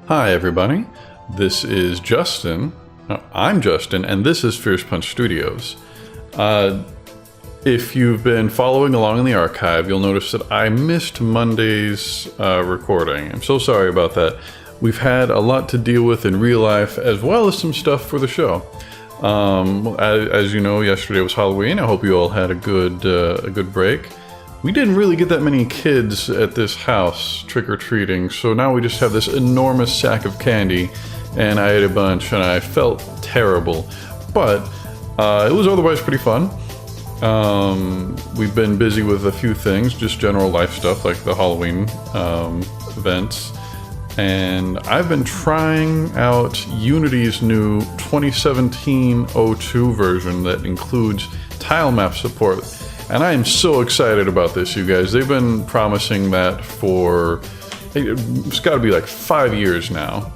Hi everybody, this is Justin. No, I'm Justin, and this is Fierce Punch Studios. If you've been following along in the archive, you'll notice that I missed Monday's recording. I'm so sorry about that. We've had a lot to deal with in real life, as well as some stuff for the show. As you know, yesterday was Halloween. I hope you all had a good break. We didn't really get that many kids at this house trick-or-treating, so now we just have this enormous sack of candy, and I ate a bunch, and I felt terrible. But it was otherwise pretty fun. We've been busy with a few things, just general life stuff like the Halloween events. And I've been trying out Unity's new 2017-02 version that includes tile map support. And I am so excited about this, you guys. They've been promising that for, it's got to be like 5 years now.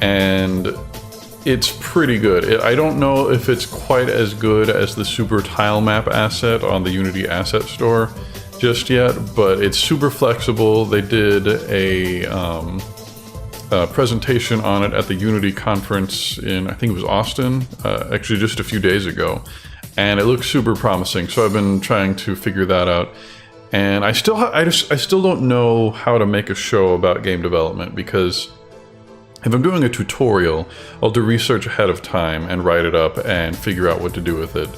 And it's pretty good. I don't know if it's quite as good as the Super Tile Map asset on the Unity Asset Store just yet, but it's super flexible. They did a presentation on it at the Unity conference in, I think it was Austin, actually just a few days ago. And it looks super promising, so I've been trying to figure that out. And I still don't know how to make a show about game development, because if I'm doing a tutorial, I'll do research ahead of time and write it up and figure out what to do with it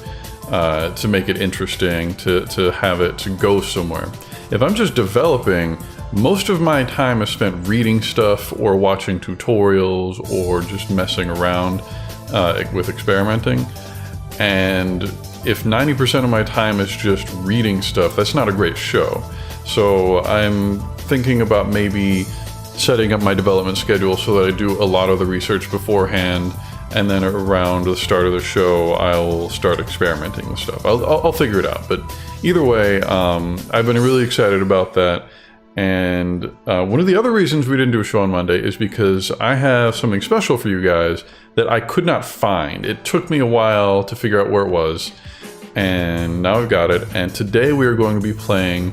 to make it interesting, to have it to go somewhere. If I'm just developing, most of my time is spent reading stuff or watching tutorials or just messing around with experimenting. And if 90% of my time is just reading stuff, that's not a great show. So I'm thinking about maybe setting up my development schedule so that I do a lot of the research beforehand, and then around the start of the show, I'll start experimenting with stuff. I'll figure it out. But either way, I've been really excited about that. And one of the other reasons we didn't do a show on Monday is because I have something special for you guys that I could not find. It took me a while to figure out where it was, and now I've got it. And today we are going to be playing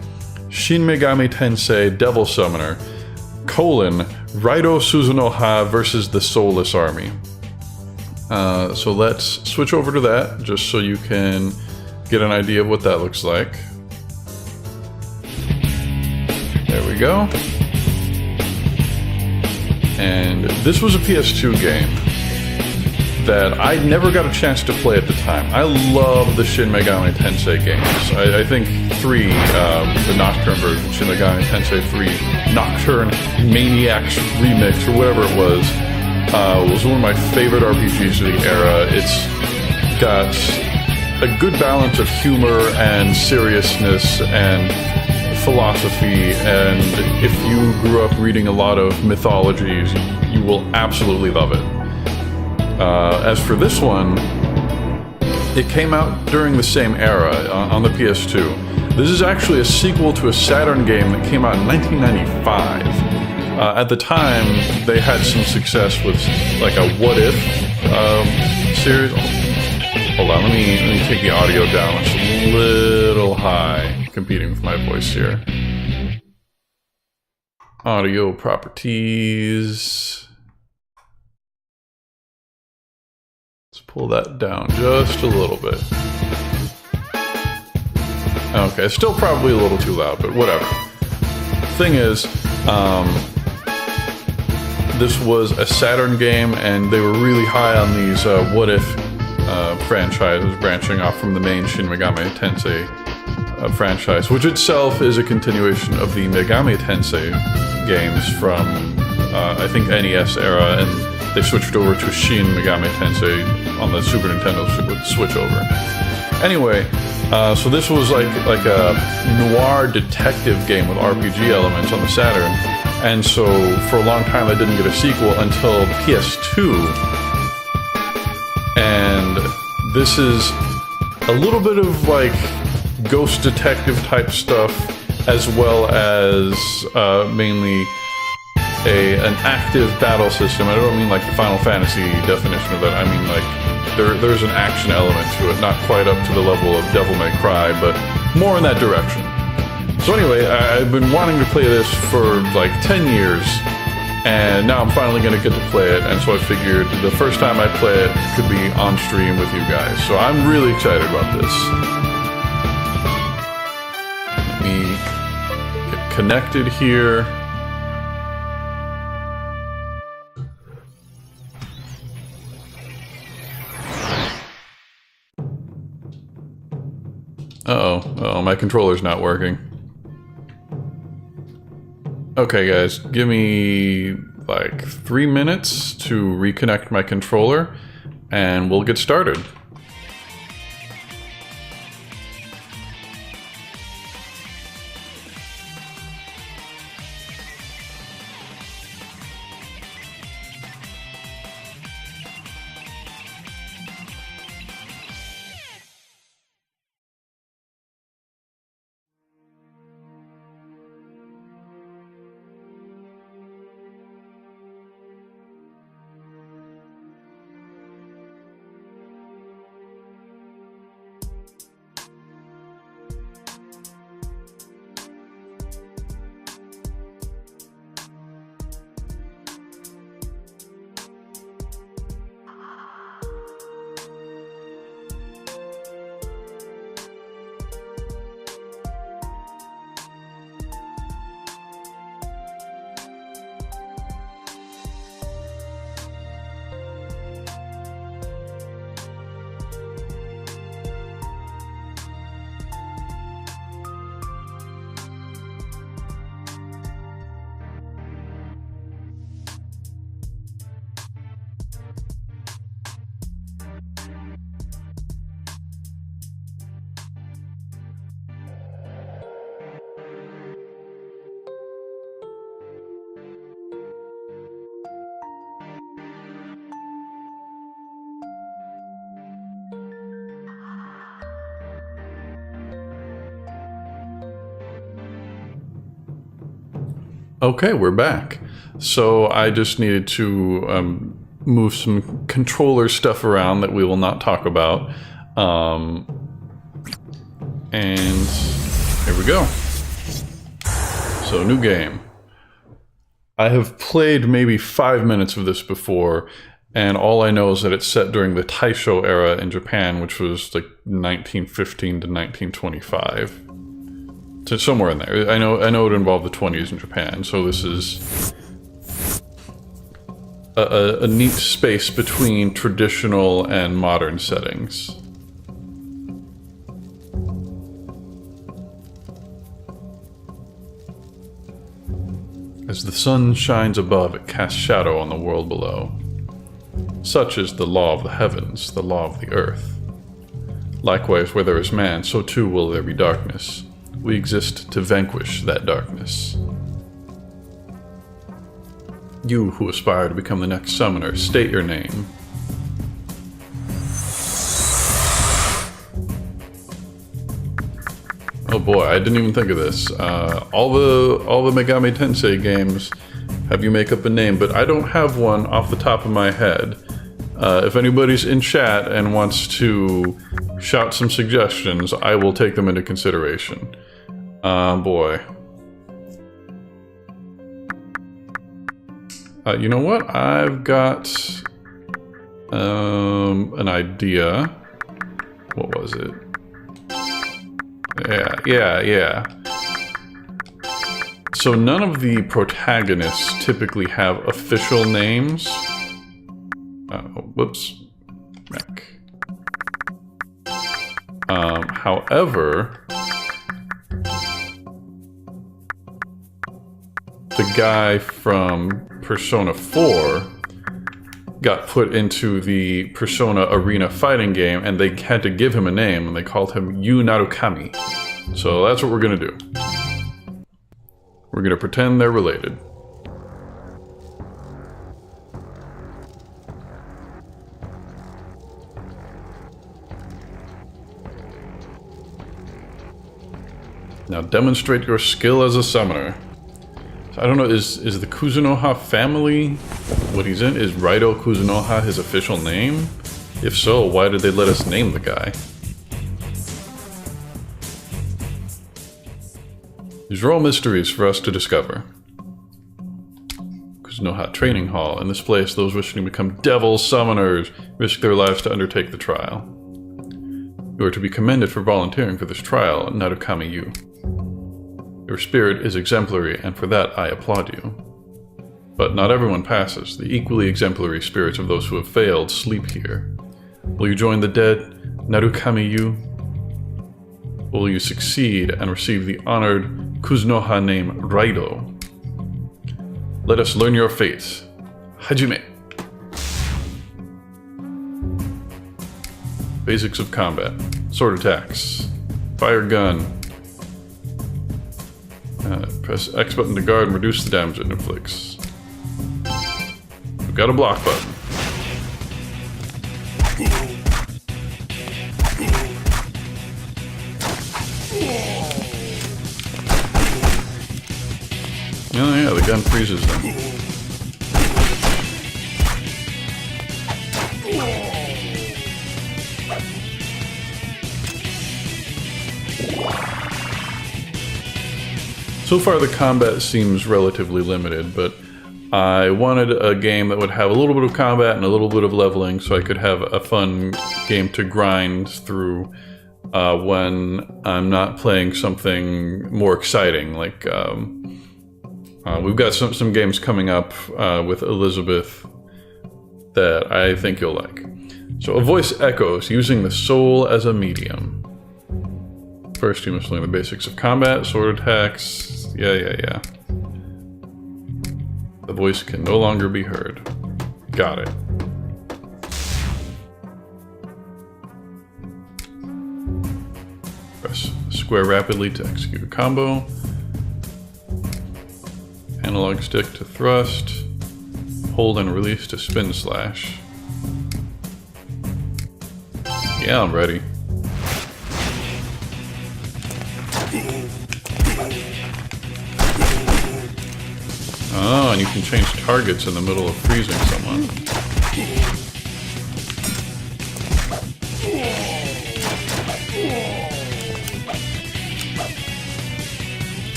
Shin Megami Tensei Devil Summoner, Raito Suzunoha versus the Soulless Army. So let's switch over to that, just so you can get an idea of what that looks like. There we go. And this was a PS2 game that I never got a chance to play at the time. I love the Shin Megami Tensei games. I think 3, the Nocturne version, Shin Megami Tensei 3 Nocturne Maniacs Remix, or whatever it was one of my favorite RPGs of the era. It's got a good balance of humor and seriousness and philosophy, and if you grew up reading a lot of mythologies, you will absolutely love it. As for this one, it came out during the same era on the PS2. This is actually a sequel to a Saturn game that came out in 1995. At the time, they had some success with like a What If series. Hold on, let me take the audio down. It's a little high, competing with my voice here. Audio properties. Let's pull that down just a little bit. Okay, it's still probably a little too loud, but whatever. Thing is, this was a Saturn game, and they were really high on these What If franchises branching off from the main Shin Megami Tensei franchise, which itself is a continuation of the Megami Tensei games from, I think, NES era, and they switched over to Shin Megami Tensei on the Super Nintendo switch over. Anyway, so this was like a noir detective game with RPG elements on the Saturn, and so for a long time I didn't get a sequel until PS2. And this is a little bit of like ghost detective type stuff, as well as mainly an active battle system. I don't mean like the Final Fantasy definition of that. I mean like there's an action element to it, not quite up to the level of Devil May Cry, but more in that direction. So anyway, I've been wanting to play this for like 10 years, And now I'm finally going to get to play it, and so I figured the first time I play it could be on stream with you guys. So I'm really excited about this. Let me get connected here. Uh-oh, my controller's not working. Okay guys, give me like 3 minutes to reconnect my controller and we'll get started. Okay, we're back. So I just needed to move some controller stuff around that we will not talk about. And here we go. So, new game. I have played maybe 5 minutes of this before, and all I know is that it's set during the Taisho era in Japan, which was like 1915 to 1925. To somewhere in there. I know it involved the 20s in Japan, so this is a neat space between traditional and modern settings. As the sun shines above, it casts shadow on the world below. Such is the law of the heavens, the law of the earth. Likewise, where there is man, so too will there be darkness. We exist to vanquish that darkness. You who aspire to become the next summoner, state your name. Oh boy, I didn't even think of this. All the Megami Tensei games have you make up a name, but I don't have one off the top of my head. If anybody's in chat and wants to shout some suggestions, I will take them into consideration. Boy. You know what? I've got an idea. What was it? Yeah. So none of the protagonists typically have official names. Whoops. Mech. However, the guy from Persona 4 got put into the Persona Arena fighting game, and they had to give him a name, and they called him Yu Narukami. So that's what we're gonna do. We're gonna pretend they're related. Now demonstrate your skill as a summoner. So I don't know, is the Kuzunoha family what he's in? Is Raito Kuzunoha his official name? If so, why did they let us name the guy? These are all mysteries for us to discover. Kuzunoha Training Hall. In this place, those wishing to become devil summoners risk their lives to undertake the trial. You are to be commended for volunteering for this trial, Narukami-yu. Your spirit is exemplary, and for that I applaud you. But not everyone passes. The equally exemplary spirits of those who have failed sleep here. Will you join the dead, Narukami-yu? Will you succeed and receive the honored Kuzunoha name Raido? Let us learn your fate. Hajime. Basics of combat. Sword attacks. Fire gun. Press X button to guard and reduce the damage it inflicts. We've got a block button. Oh yeah, the gun freezes them. So far the combat seems relatively limited, but I wanted a game that would have a little bit of combat and a little bit of leveling so I could have a fun game to grind through when I'm not playing something more exciting. Like, we've got some games coming up with Elizabeth that I think you'll like. So a voice echoes, using the soul as a medium. First, you must learn the basics of combat, sword attacks. Yeah. The voice can no longer be heard. Got it. Press square rapidly to execute a combo. Analog stick to thrust. Hold and release to spin slash. Yeah, I'm ready. Oh, and you can change targets in the middle of freezing someone.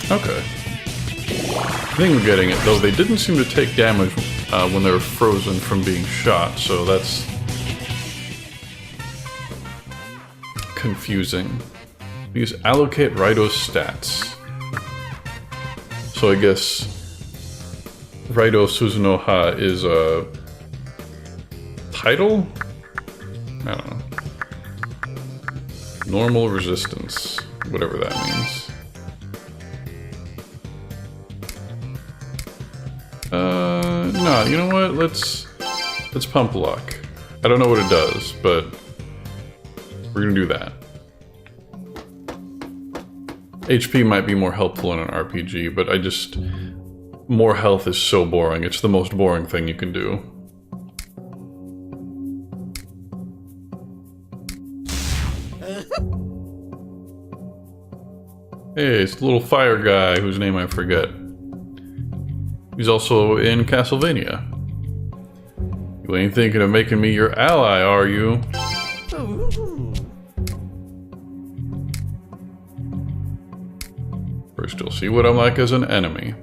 Okay. I think I'm getting it, though they didn't seem to take damage when they were frozen from being shot, so that's confusing. Use allocate Raido's stats. So I guess Raido Suzunoha is a title? I don't know. Normal resistance, whatever that means. No, you know what? Let's pump luck. I don't know what it does, but we're gonna do that. HP might be more helpful in an RPG, but more health is so boring. It's the most boring thing you can do. Hey, it's the little fire guy whose name I forget. He's also in Castlevania. You ain't thinking of making me your ally, are you? First you'll see what I'm like as an enemy.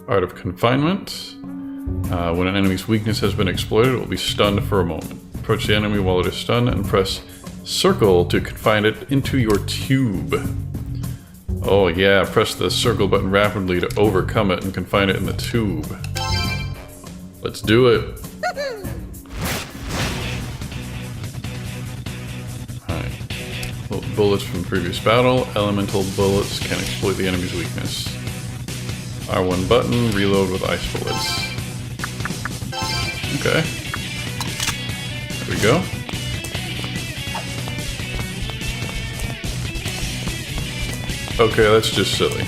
Art of Confinement. When an enemy's weakness has been exploited, it will be stunned for a moment. Approach the enemy while it is stunned and press circle to confine it into your tube. Oh yeah, press the circle button rapidly to overcome it and confine it in the tube. Let's do it. Alright. Bullets from the previous battle. Elemental bullets can exploit the enemy's weakness. R1 button, reload with ice bullets. Okay. There we go. Okay, that's just silly.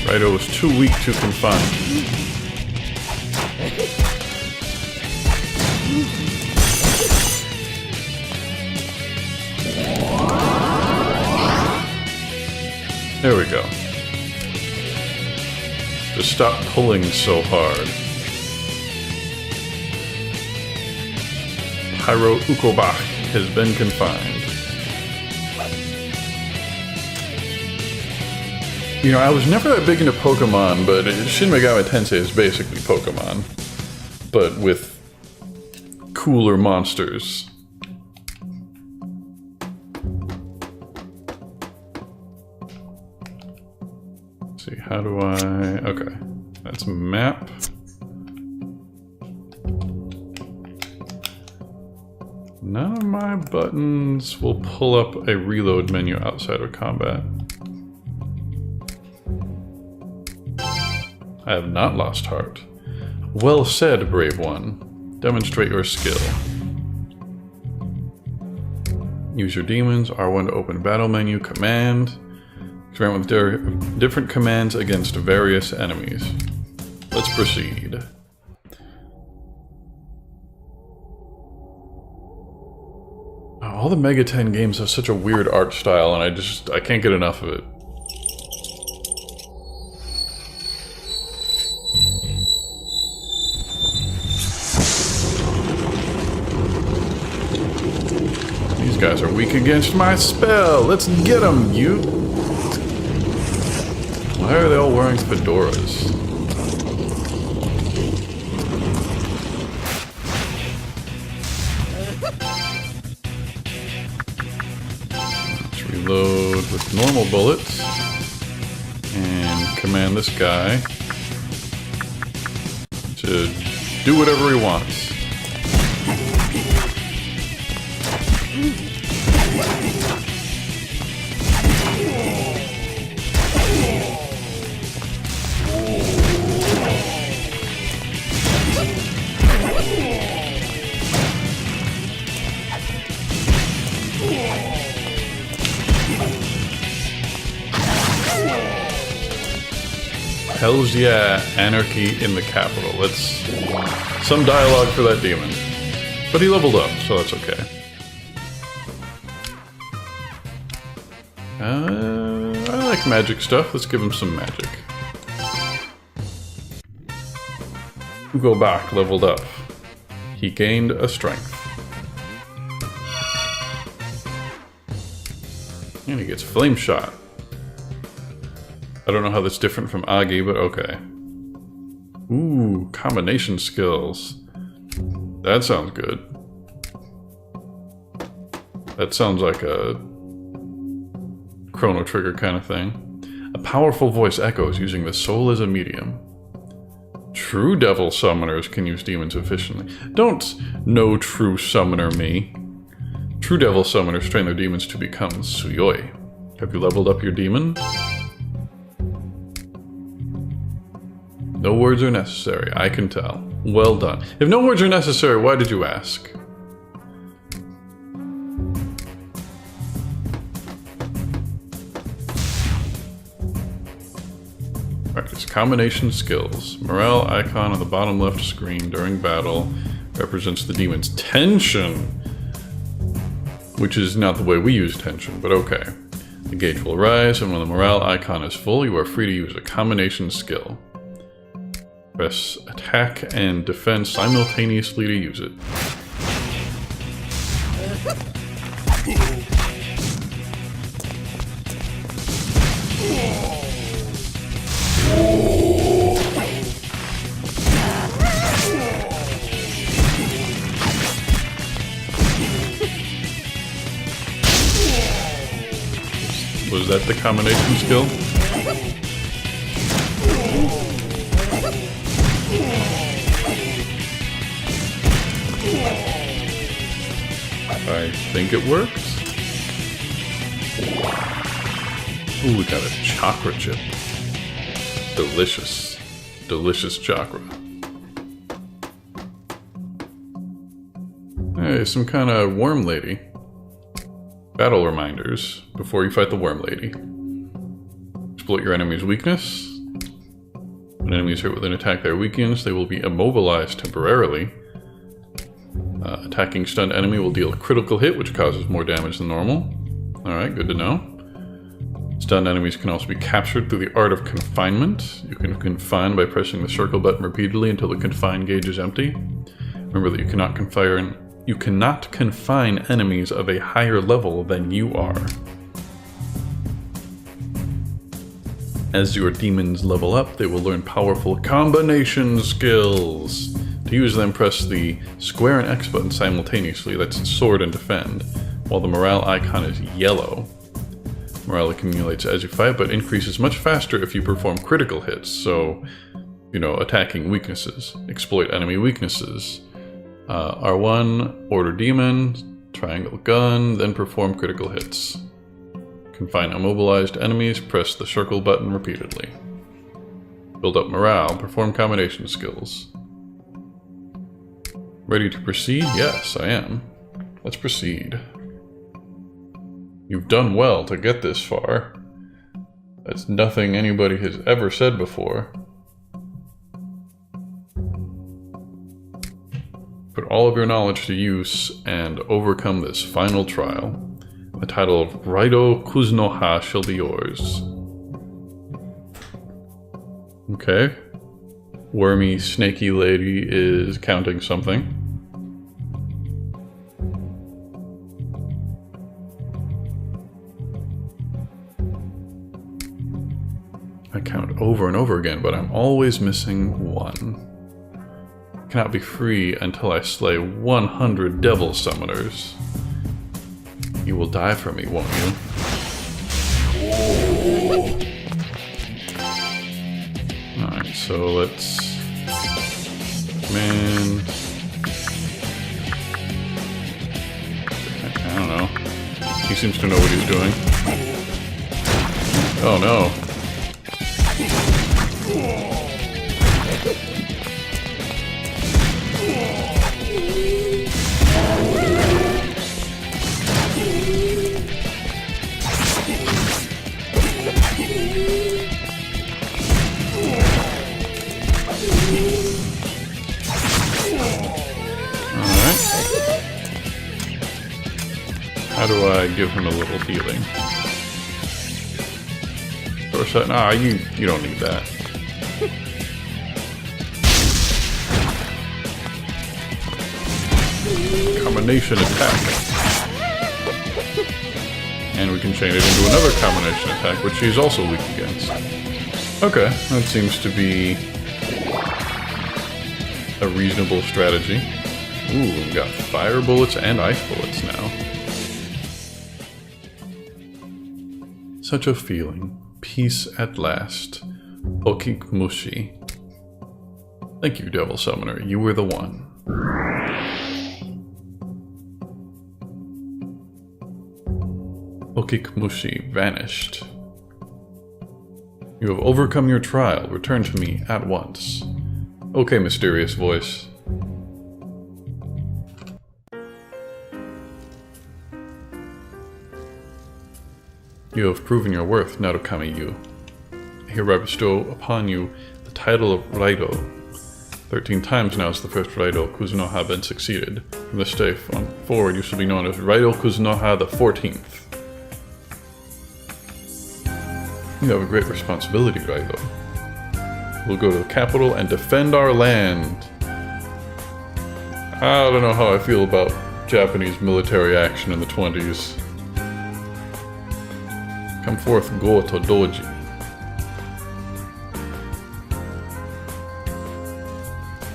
Raido was too weak to confine. There we go. Just stop pulling so hard. Pyro Ukobach has been confined. You know, I was never that big into Pokemon, but Shin Megami Tensei is basically Pokemon, but with cooler monsters. Let's see, how do I... Okay, that's map. None of my buttons will pull up a reload menu outside of combat. I have not lost heart. Well said, brave one. Demonstrate your skill. Use your demons. R1 to open battle menu. Command. Experiment with different commands against various enemies. Let's proceed. All the Mega 10 games have such a weird art style, and I can't get enough of it. These guys are weak against my spell. Let's get them, you. Why are they all wearing fedoras? Let's reload with normal bullets and command this guy to do whatever he wants. Hells yeah, anarchy in the capital. Let's... some dialogue for that demon. But he leveled up, so that's okay. I like magic stuff. Let's give him some magic. Ukobach leveled up. He gained a strength. And he gets flame shot. I don't know how that's different from Agi, but okay. Ooh, combination skills. That sounds good. That sounds like a Chrono Trigger kind of thing. A powerful voice echoes using the soul as a medium. True devil summoners can use demons efficiently. Don't no true summoner me. True devil summoners train their demons to become Suyoi. Have you leveled up your demon? No words are necessary, I can tell. Well done. If no words are necessary, why did you ask? Alright, it's combination skills. Morale icon on the bottom left screen during battle represents the demon's tension. Which is not the way we use tension, but okay. The gauge will rise, and when the morale icon is full, you are free to use a combination skill. Press attack and defense simultaneously to use it. Was that the combination skill? I think it works. Ooh, we got a chakra chip. Delicious. Delicious chakra. Hey, some kind of worm lady. Battle reminders before you fight the worm lady. Exploit your enemy's weakness. When enemies hit with an attack that weakens, they will be immobilized temporarily. Attacking stunned enemy will deal a critical hit, which causes more damage than normal. Alright, good to know. Stunned enemies can also be captured through the art of confinement. You can confine by pressing the circle button repeatedly until the confine gauge is empty. Remember that you cannot You cannot confine enemies of a higher level than you are. As your demons level up, they will learn powerful combination skills. To use them, press the square and X button simultaneously. That's sword and defend, while the morale icon is yellow. Morale accumulates as you fight, but increases much faster if you perform critical hits. So, you know, attacking weaknesses, exploit enemy weaknesses. R1, order demon, triangle gun, then perform critical hits. Confine immobilized enemies, press the circle button repeatedly. Build up morale, perform combination skills. Ready to proceed? Yes, I am. Let's proceed. You've done well to get this far. That's nothing anybody has ever said before. Put all of your knowledge to use and overcome this final trial. The title of Raido Kuzunoha shall be yours. Okay. Wormy, snaky lady is counting something. I count over and over again, but I'm always missing one. I cannot be free until I slay 100 devil summoners. You will die for me, won't you? Alright, so let's... Man... I don't know. He seems to know what he's doing. Oh no. How do I give him a little healing? Nah, you don't need that. Combination attack. And we can chain it into another combination attack, which she's also weak against. Okay, that seems to be a reasonable strategy. Ooh, we've got fire bullets and ice bullets now. Such a feeling. Peace at last. Okikmushi. Thank you, Devil Summoner. You were the one. Okikmushi vanished. You have overcome your trial. Return to me at once. Okay, mysterious voice. You have proven your worth, Narukami-yu. Hereby bestow upon you the title of Raido. 13 times now has the first Raido Kuzunoha been succeeded. From this day forward, you shall be known as Raido Kuzunoha the 14th. You have a great responsibility, Raido. We'll go to the capital and defend our land. I don't know how I feel about Japanese military action in the 20s. Come forth, Goto Doji.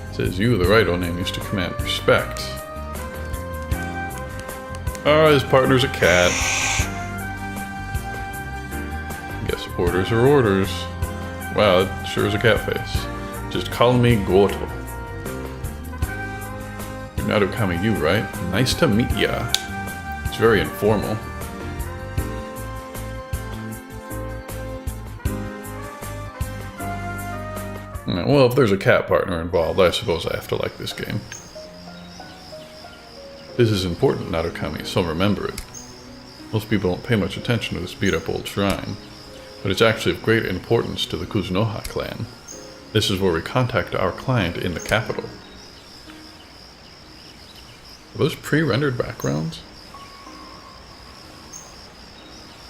It says you, the Raido name, used to command respect. Oh, his partner's a cat. Guess orders are orders. Wow, that sure is a cat face. Just call me Goto. You're Narukami-yu, right? Nice to meet ya. It's very informal. Well, if there's a cat partner involved, I suppose I have to like this game. This is important, Narukami, so remember it. Most people don't pay much attention to this beat-up old shrine, but it's actually of great importance to the Kuzunoha clan. This is where we contact our client in the capital. Are those pre-rendered backgrounds?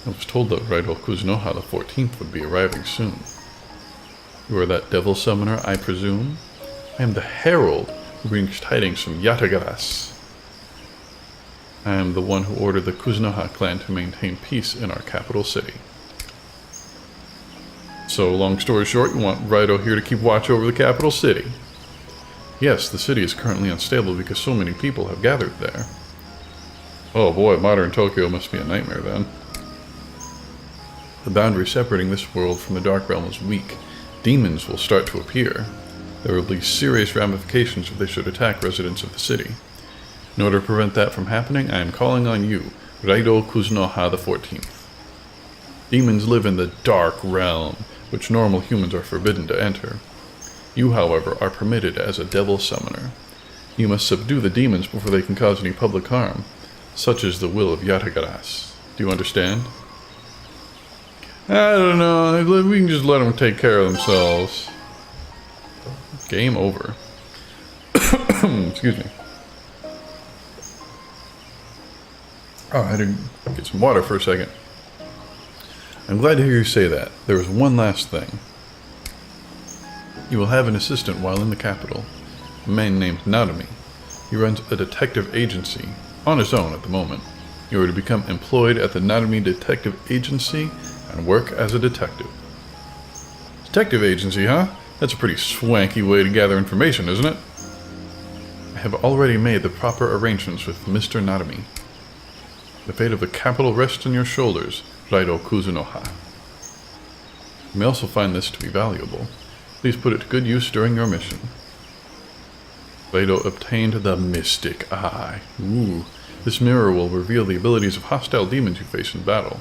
I was told that Raido Kuzunoha the 14th would be arriving soon. You are that devil summoner, I presume? I am the herald who brings tidings from Yatagaras. I am the one who ordered the Kuznaha clan to maintain peace in our capital city. So, long story short, you want Raito here to keep watch over the capital city. Yes, the city is currently unstable because so many people have gathered there. Oh boy, modern Tokyo must be a nightmare then. The boundary separating this world from the Dark Realm is weak. Demons will start to appear. There will be serious ramifications if they should attack residents of the city. In order to prevent that from happening, I am calling on you, Raito Kuzunoha the 14th. Demons live in the Dark Realm, which normal humans are forbidden to enter. You, however, are permitted as a devil summoner. You must subdue the demons before they can cause any public harm. Such is the will of Yatagaras. Do you understand? I don't know. We can just let them take care of themselves. Game over. Excuse me. Oh, I had to get some water for a second. I'm glad to hear you say that. There is one last thing. You will have an assistant while in the capital, a man named Narumi. He runs a detective agency, on his own at the moment. You are to become employed at the Narumi Detective Agency and work as a detective. Detective agency, huh? That's a pretty swanky way to gather information, isn't it? I have already made the proper arrangements with Mr. Narumi. The fate of the capital rests on your shoulders, Raito Kuzunoha. You may also find this to be valuable. Please put it to good use during your mission. Raito obtained the Mystic Eye. Ooh, this mirror will reveal the abilities of hostile demons you face in battle.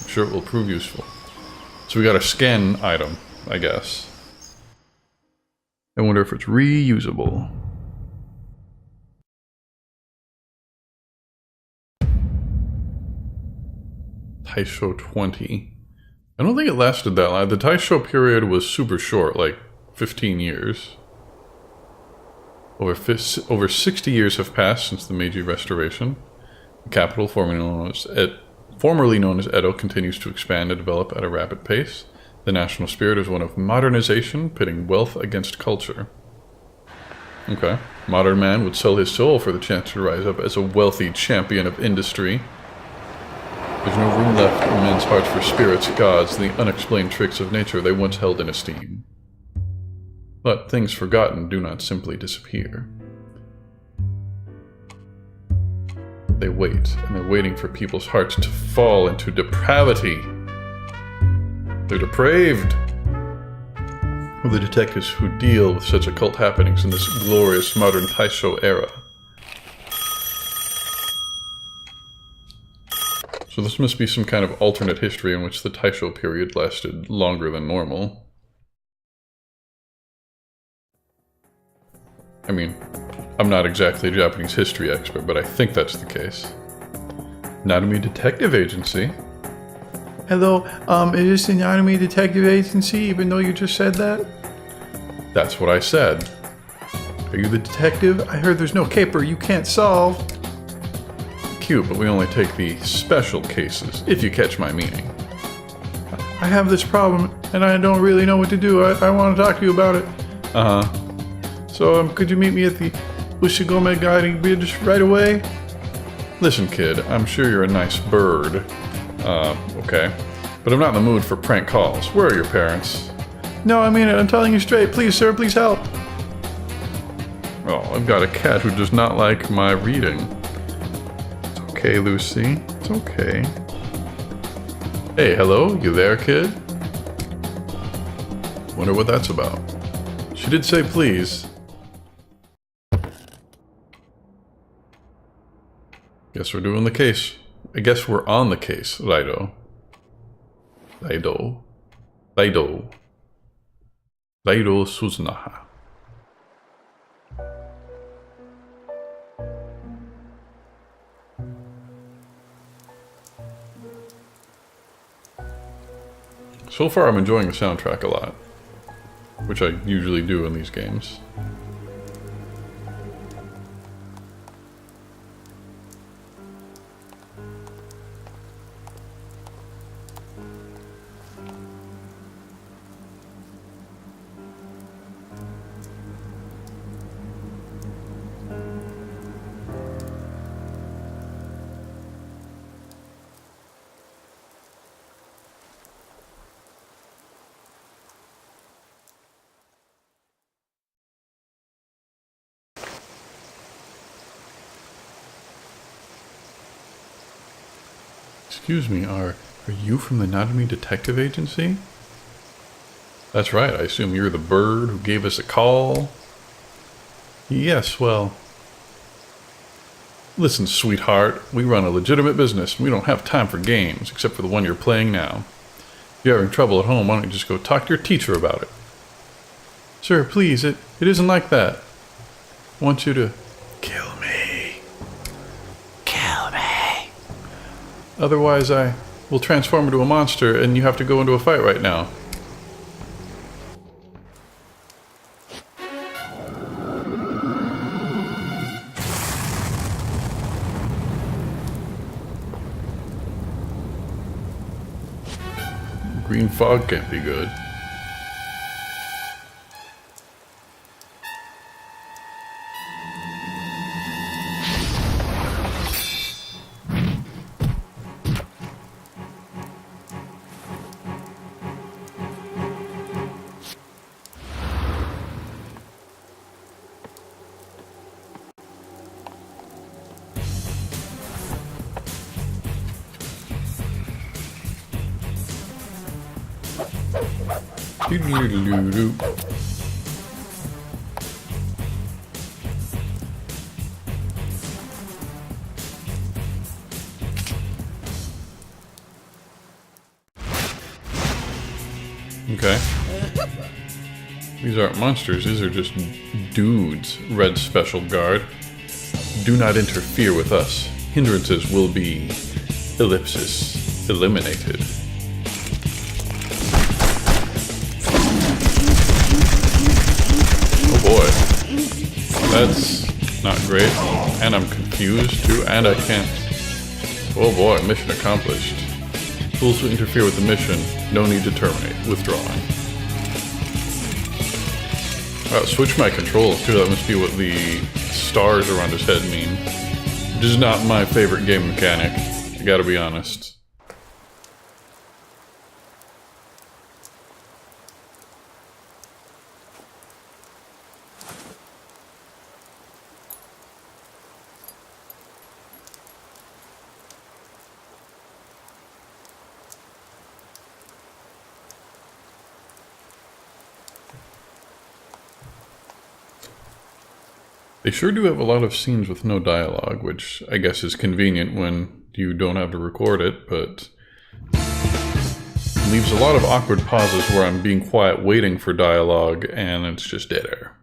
I'm sure it will prove useful. So we got a scan item, I guess. I wonder if it's reusable. Taisho 20. I don't think it lasted that long. The Taisho period was super short, like 15 years. Over 60 years have passed since the Meiji Restoration. The capital, formerly known as Edo, continues to expand and develop at a rapid pace. The national spirit is one of modernization, pitting wealth against culture. Okay. Modern man would sell his soul for the chance to rise up as a wealthy champion of industry. There's no room left in men's hearts for spirits, gods, the unexplained tricks of nature they once held in esteem. But things forgotten do not simply disappear. They wait, and they're waiting for people's hearts to fall into depravity. They're depraved. Who are the detectives who deal with such occult happenings in this glorious modern Taisho era? So this must be some kind of alternate history in which the Taisho period lasted longer than normal. I mean, I'm not exactly a Japanese history expert, but I think that's the case. Narumi Detective Agency? Hello, is this the Untitled Detective Agency, even though you just said that? That's what I said. Are you the detective? I heard there's no caper you can't solve. Cute, but we only take the special cases, if you catch my meaning. I have this problem, and I don't really know what to do. I want to talk to you about it. Uh-huh. So, could you meet me at the Ushigome Guiding Bridge right away? Listen, kid, I'm sure you're a nice bird. Okay. But I'm not in the mood for prank calls. Where are your parents? No, I mean it. I'm telling you straight. Please, sir, please help. Oh, I've got a cat who does not like my reading. It's okay, Lucy. It's okay. Hey, hello? You there, kid? Wonder what that's about. She did say please. Guess we're doing the case. I guess we're on the case, Raito. Raito Suzunaha. So far I'm enjoying the soundtrack a lot, which I usually do in these games. Excuse me, are you from the Anatomy Detective Agency? That's right, I assume you're the bird who gave us a call? Yes, well... Listen, sweetheart, we run a legitimate business and we don't have time for games, except for the one you're playing now. If you're having trouble at home, why don't you just go talk to your teacher about it? Sir, please, it isn't like that. I want you to... Kill me. Kill me. Otherwise, I will transform into a monster and you have to go into a fight right now. Green fog can't be good. Doo-doo-doo-doo-doo. Okay. These aren't monsters, these are just dudes. Red Special Guard. Do not interfere with us. Hindrances will be... ellipsis. Eliminated. Oh boy. That's not great. And I'm confused too, and I can't... Oh boy, mission accomplished. Fools who interfere with the mission, no need to terminate. Withdrawing. Wow, switch my controls too, that must be what the stars around his head mean. Which is not my favorite game mechanic, I gotta be honest. They sure do have a lot of scenes with no dialogue, which I guess is convenient when you don't have to record it, but leaves a lot of awkward pauses where I'm being quiet waiting for dialogue and it's just dead air.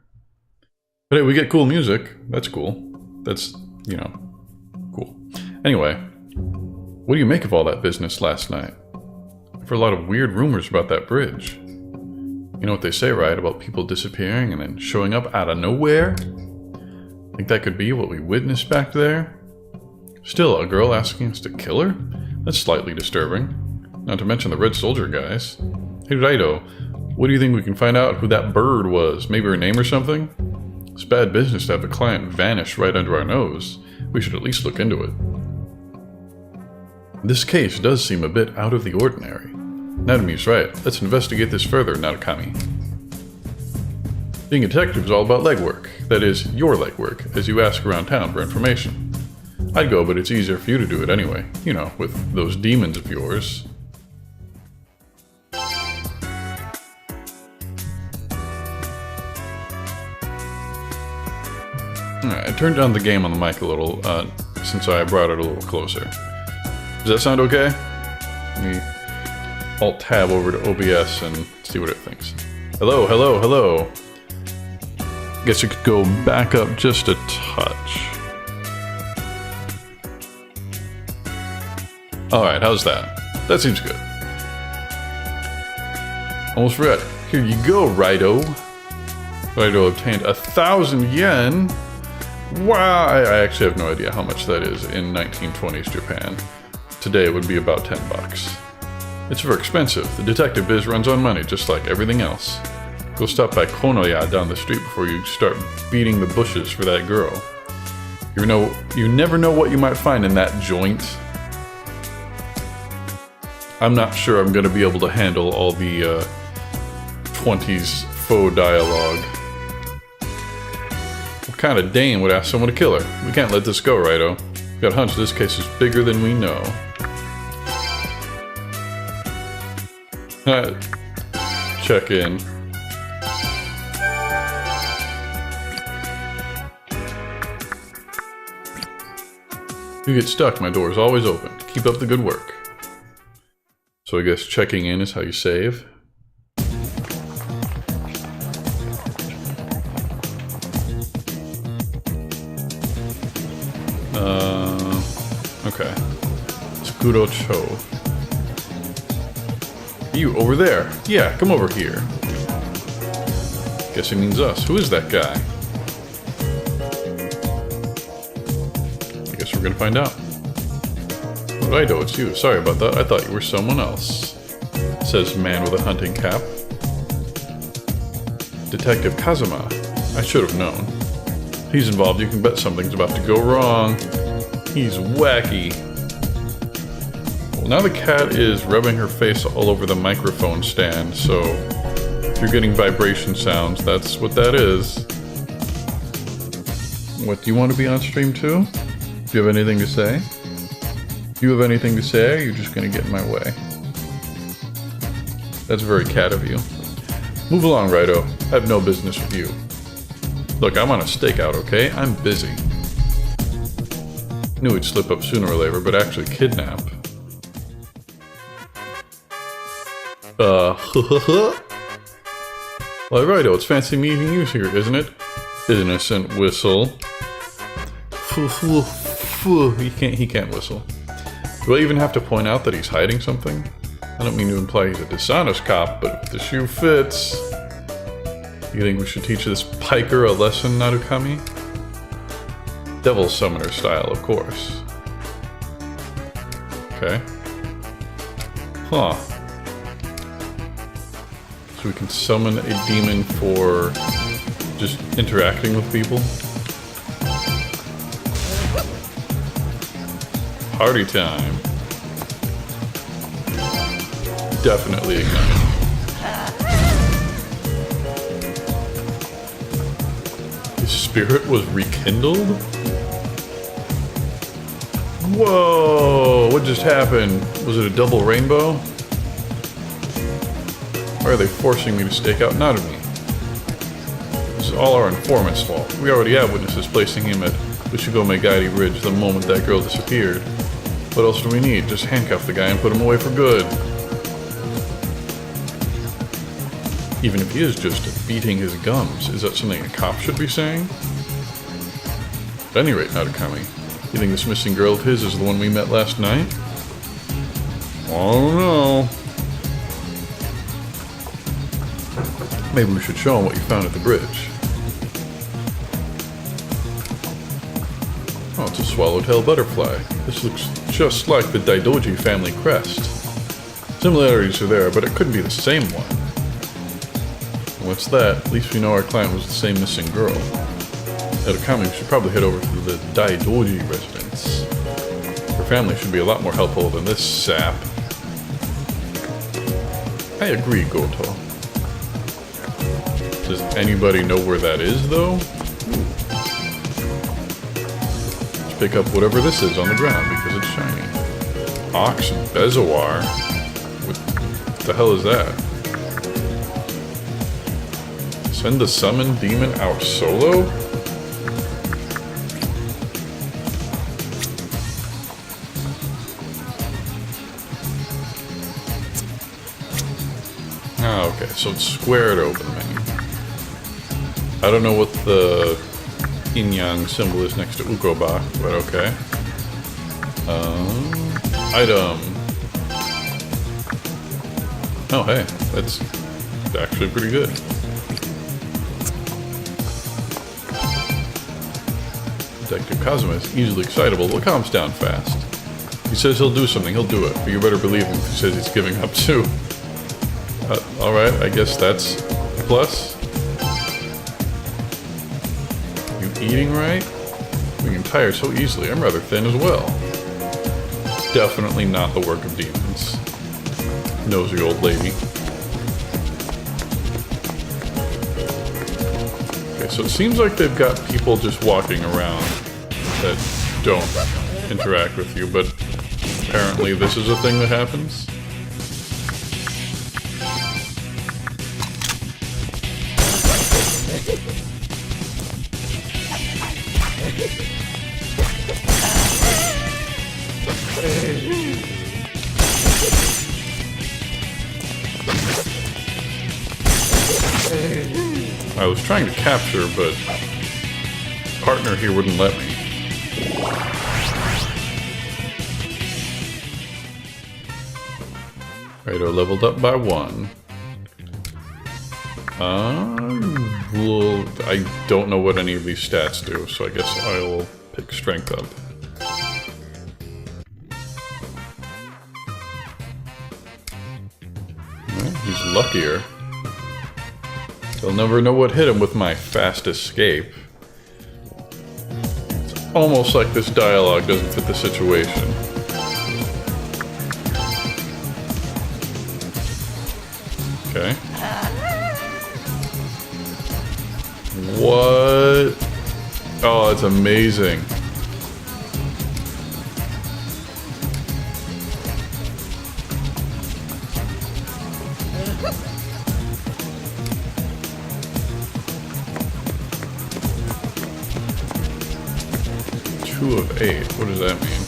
But hey, we get cool music. That's cool. That's, you know, cool. Anyway, what do you make of all that business last night? I've heard a lot of weird rumors about that bridge. You know what they say, right? About people disappearing and then showing up out of nowhere? Think that could be what we witnessed back there? Still, a girl asking us to kill her? That's slightly disturbing. Not to mention the Red Soldier guys. Hey Raito, what do you think we can find out who that bird was? Maybe her name or something? It's bad business to have a client vanish right under our nose. We should at least look into it. This case does seem a bit out of the ordinary. Naomi's right. Let's investigate this further, Narukami. Being a detective is all about legwork. That is, your legwork, as you ask around town for information. I'd go, but it's easier for you to do it anyway. You know, with those demons of yours. Alright, I turned down the game on the mic a little, since I brought it a little closer. Does that sound okay? Let me Alt-Tab over to OBS and see what it thinks. Hello, hello, hello! Guess you could go back up just a touch. Alright, how's that? That seems good. Almost forgot. Here you go, Raito. Raito obtained 1,000 yen. Wow, I actually have no idea how much that is in 1920s Japan. Today it would be about 10 bucks. It's very expensive. The detective biz runs on money, just like everything else. Go stop by Konoya down the street before you start beating the bushes for that girl. You never know what you might find in that joint. I'm not sure I'm gonna be able to handle all the 20s faux dialogue. What kind of dame would ask someone to kill her? We can't let this go, Raito. Got a hunch this case is bigger than we know. Check in. If you get stuck, my door is always open. Keep up the good work. So I guess checking in is how you save. Okay. Cho. You, over there. Yeah, come over here. Guess it means us. Who is that guy? I guess we're gonna find out. Righto, it's you. Sorry about that. I thought you were someone else. Says man with a hunting cap. Detective Kazuma. I should have known. If he's involved, you can bet something's about to go wrong. He's wacky. Well, now the cat is rubbing her face all over the microphone stand, so if you're getting vibration sounds, that's what that is. What, do you want to be on stream too? Do you have anything to say? Do you have anything to say, or are you just going to get in my way? That's very cat of you. Move along, Righto. I have no business with you. Look, I'm on a stakeout, okay? I'm busy. Knew he'd slip up sooner or later, but actually kidnap. Well, Righto, it's fancy meeting you here, isn't it? Innocent whistle. He can't whistle. Do I even have to point out that he's hiding something? I don't mean to imply he's a dishonest cop, but if the shoe fits... You think we should teach this piker a lesson, Narukami? Devil summoner style, of course. Okay. Huh. So we can summon a demon for just interacting with people? Party time. Definitely ignite. His spirit was rekindled? Whoa! What just happened? Was it a double rainbow? Why are they forcing me to stake out Narumi? This is all our informant's fault. We already have witnesses placing him at Ushigome Gaidi Ridge the moment that girl disappeared. What else do we need? Just handcuff the guy and put him away for good. Even if he is just beating his gums, is that something a cop should be saying? At any rate, Narukami, you think this missing girl of his is the one we met last night? I don't know. Maybe we should show him what you found at the bridge. Oh, it's a swallowtail butterfly. This looks just like the Daidoji family crest. Similarities are there, but it couldn't be the same one. What's that? At least we know our client was the same missing girl. Narukami, we should probably head over to the Daidoji residence. Her family should be a lot more helpful than this sap. I agree, Goto. Does anybody know where that is, though? Let's pick up whatever this is on the ground because it's shiny. Ox Bezawar? What the hell is that? Send the summoned demon out solo? Oh, okay, so it's squared open menu. I don't know what the yin-yang symbol is next to Ukobach, but okay. Item. Oh, hey, that's actually pretty good. Detective Kazuma is easily excitable, but calms down fast. He says he'll do something, he'll do it, but you better believe him if he says he's giving up too. Alright, I guess that's a plus. You eating right? We can tire so easily, I'm rather thin as well. Definitely not the work of demons. Nosy old lady. Okay, so it seems like they've got people just walking around that don't interact with you, but apparently this is a thing that happens. I was trying to capture, but partner here wouldn't let me. Rado leveled up by 1. Well, I don't know what any of these stats do, so I guess I will pick strength up. Well, he's luckier. They'll never know what hit him with my fast escape. It's almost like this dialogue doesn't fit the situation. Okay. What? Oh, it's amazing. Of 8. What does that mean?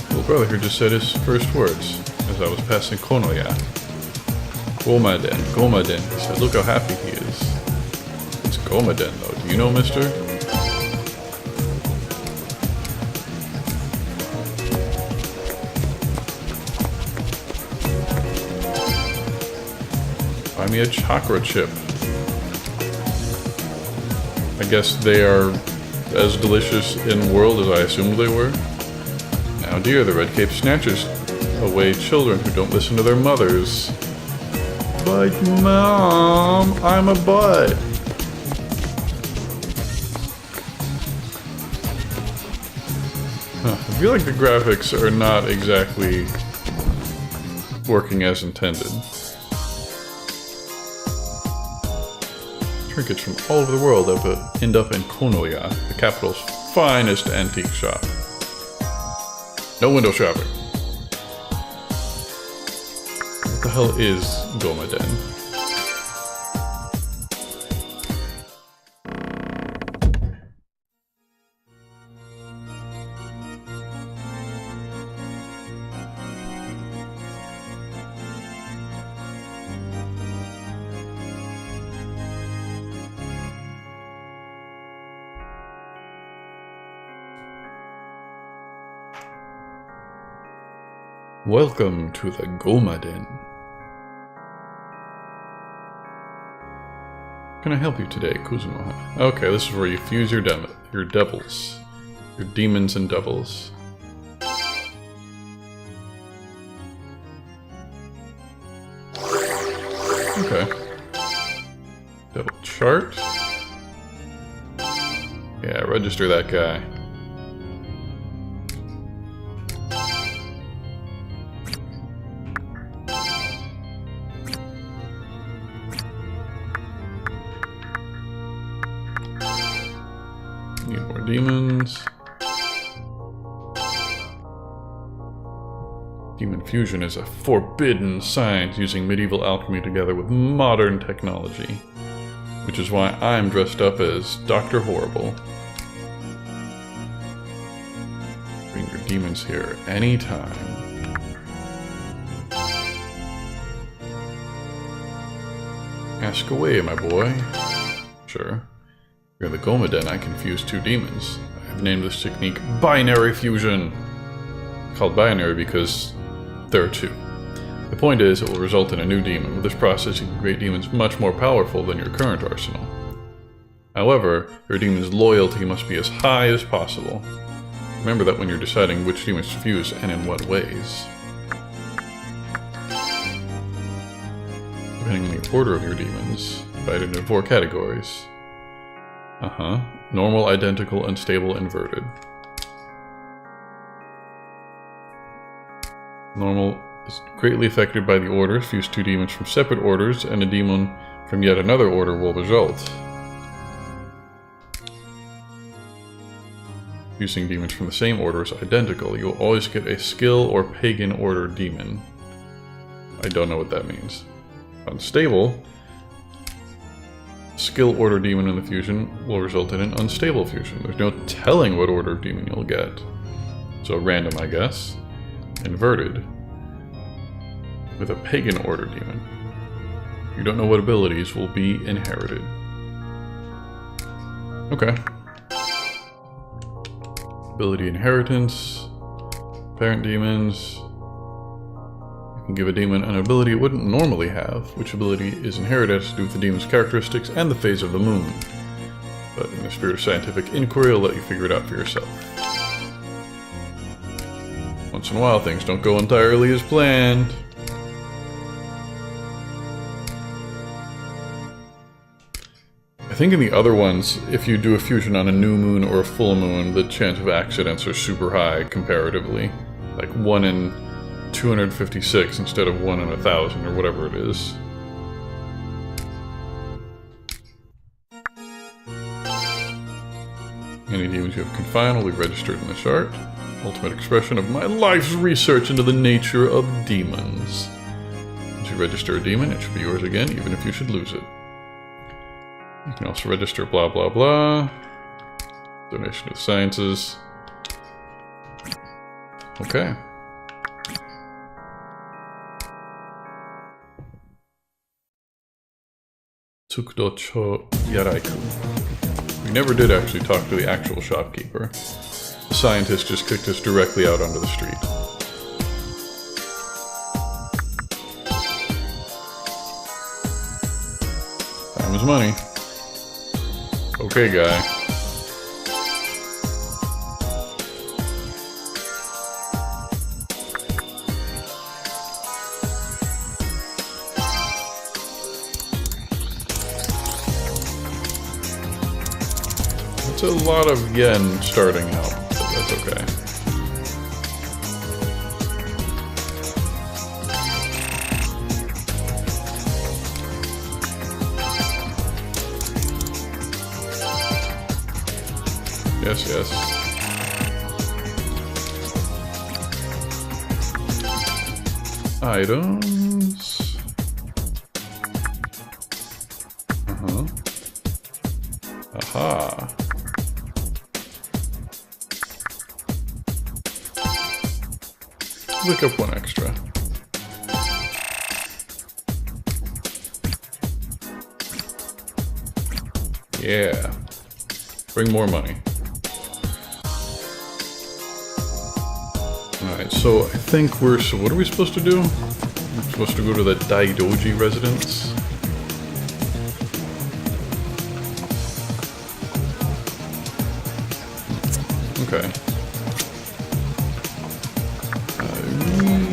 Little brother here just said his first words as I was passing Konoya. Gomaden, Gomaden. He said, look how happy he is. It's Gomaden though. Do you know, mister? Buy me a chakra chip. I guess they are as delicious in world as I assumed they were. Now dear, the Red Cape snatches away children who don't listen to their mothers. But Mom, I'm a butt. I feel like the graphics are not exactly working as intended. Trinkets from all over the world end up in Konoya, the capital's finest antique shop. No window shopping. What the hell is Gomaden? Welcome to the Gomaden. Can I help you today, Kuzunoha? Okay, this is where you fuse your devils. Your demons and devils. Okay. Devil chart. Yeah, register that guy. Need more demons. Demon fusion is a forbidden science using medieval alchemy together with modern technology. Which is why I'm dressed up as Dr. Horrible. Bring your demons here anytime. Ask away, my boy. Sure. You're the Gomaden, I can fuse 2 demons. I've named this technique binary fusion. It's called binary because there are 2. The point is, it will result in a new demon. With this process, you can create demons much more powerful than your current arsenal. However, your demon's loyalty must be as high as possible. Remember that when you're deciding which demons to fuse and in what ways. Depending on the order of your demons, divided into 4 categories. Normal, identical, unstable, inverted. Normal is greatly affected by the orders. Fuse 2 demons from separate orders, and a demon from yet another order will result. Fusing demons from the same order is identical. You'll always get a skill or pagan order demon. I don't know what that means. Unstable. skill order demon in the fusion will result in an unstable fusion. There's no telling what order of demon you'll get. So random, I guess. Inverted. With a pagan order demon. You don't know what abilities will be inherited. Okay. Ability inheritance. Parent demons. You can give a demon an ability it wouldn't normally have. Which ability is inherited has to do with the demon's characteristics and the phase of the moon. But in the spirit of scientific inquiry, I'll let you figure it out for yourself. Once in a while, things don't go entirely as planned. I think in the other ones, if you do a fusion on a new moon or a full moon, the chance of accidents are super high comparatively. Like 1 in 256 instead of 1 in 1,000 or whatever it is. Any demons you have confined will be registered in the chart. Ultimate expression of my life's research into the nature of demons. Once you register a demon, it should be yours again, even if you should lose it. You can also register blah blah blah. Donation to the sciences. Okay. Tsukdocho Yaraiku. We never did actually talk to the actual shopkeeper. The scientist just kicked us directly out onto the street. Time is money. Okay, guy. It's a lot of yen starting out, but that's okay. Yes, yes. Items. Aha. Look up one extra. Yeah. Bring more money. Alright, so I think so what are we supposed to do? We're supposed to go to the Daidoji residence. Okay.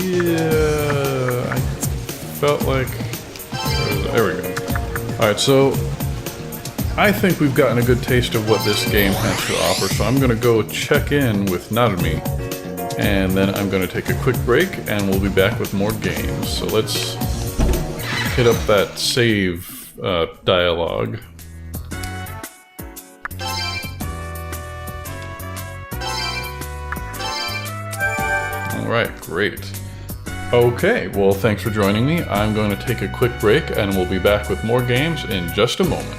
Yeah, I felt like... There we go. Alright, so I think we've gotten a good taste of what this game has to offer, so I'm gonna go check in with Narumi, and then I'm gonna take a quick break, and we'll be back with more games. So let's hit up that save dialogue. Alright, great. Okay, well thanks for joining me. I'm going to take a quick break and we'll be back with more games in just a moment.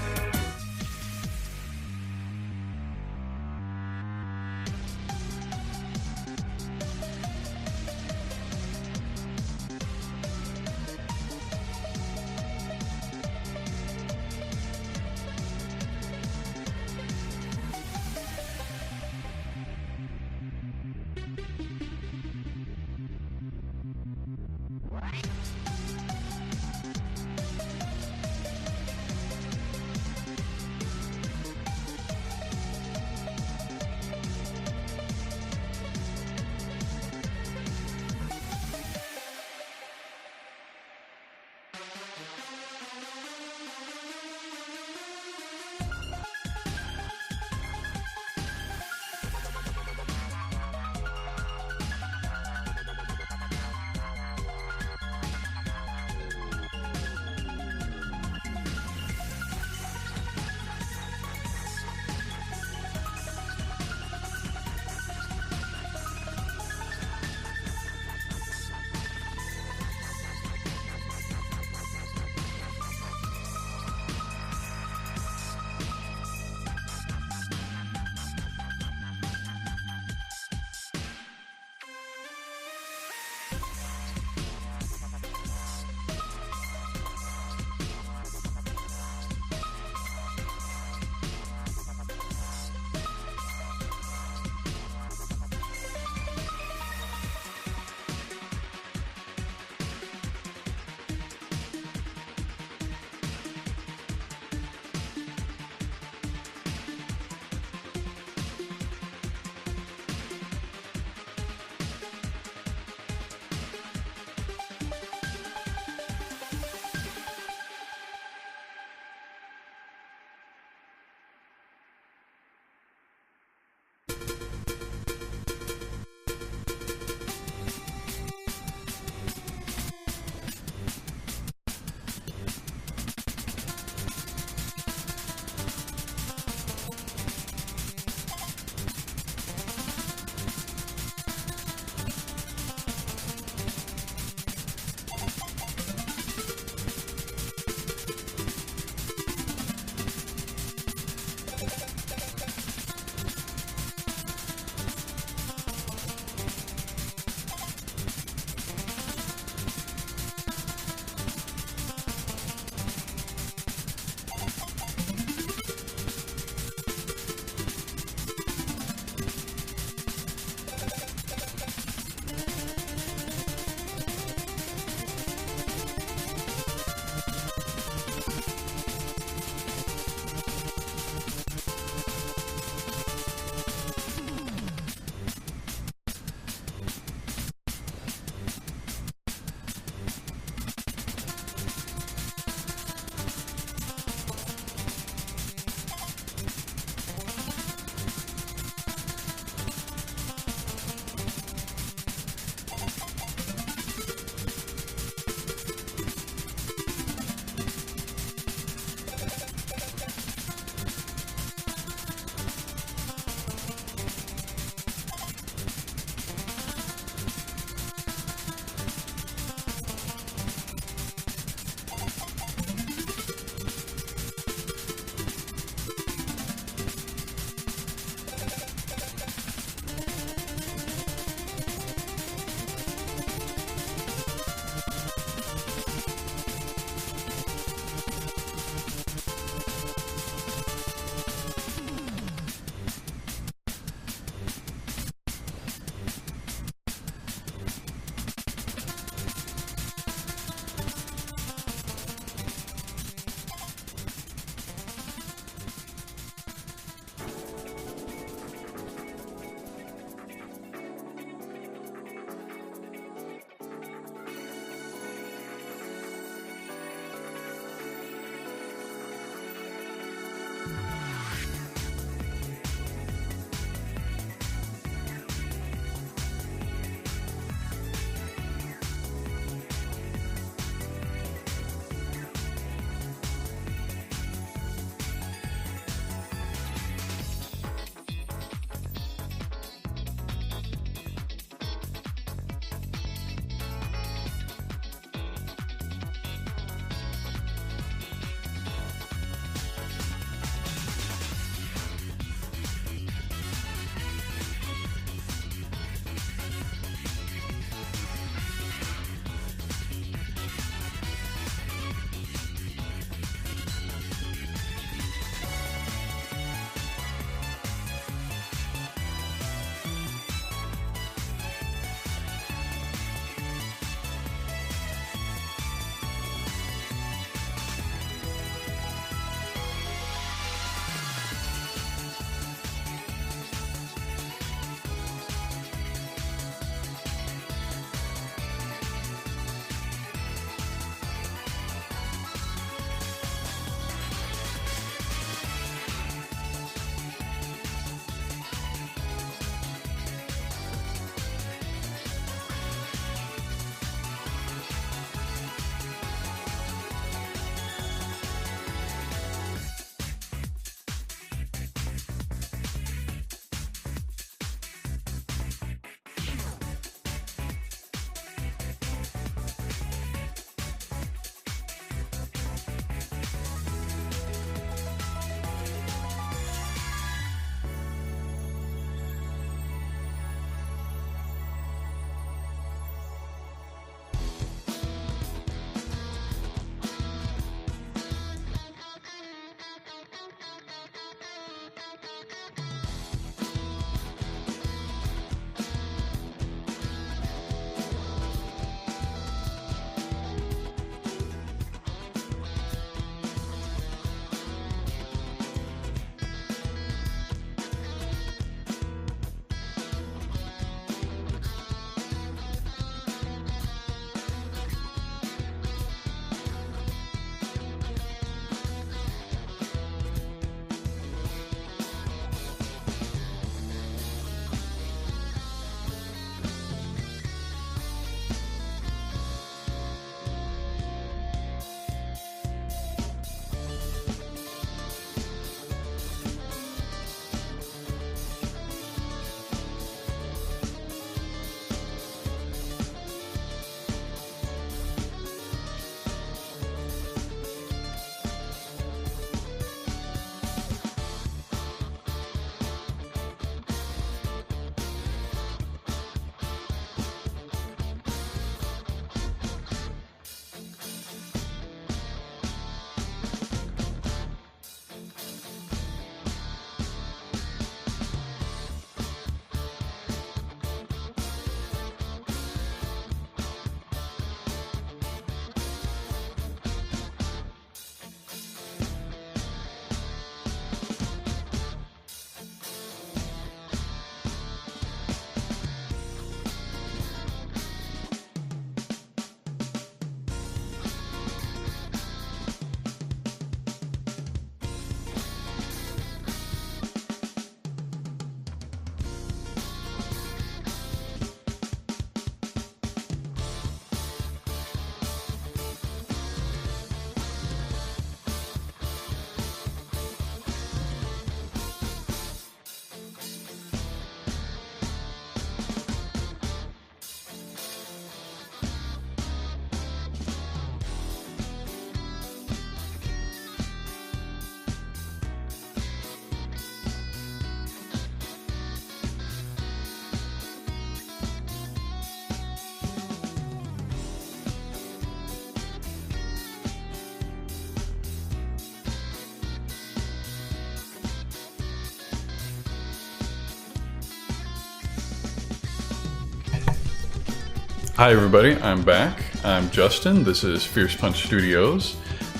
Hi everybody, I'm back. I'm Justin. This is Fierce Punch Studios,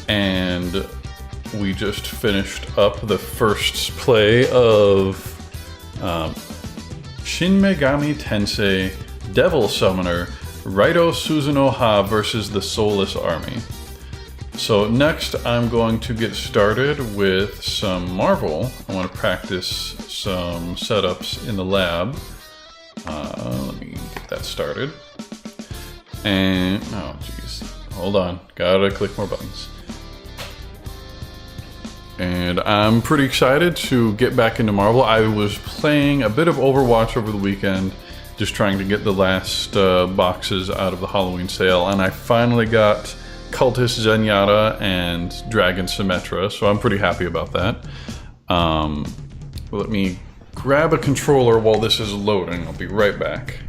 and we just finished up the first play of Shin Megami Tensei Devil Summoner Raito Suzunoha versus the Soulless Army. So next I'm going to get started with some Marvel. I want to practice some setups in the lab. Let me get that started. And, oh geez, hold on, gotta click more buttons. And I'm pretty excited to get back into Marvel. I was playing a bit of Overwatch over the weekend, just trying to get the last boxes out of the Halloween sale, and I finally got Cultist Zenyatta and Dragon Symmetra, so I'm pretty happy about that. Let me grab a controller while this is loading. I'll be right back.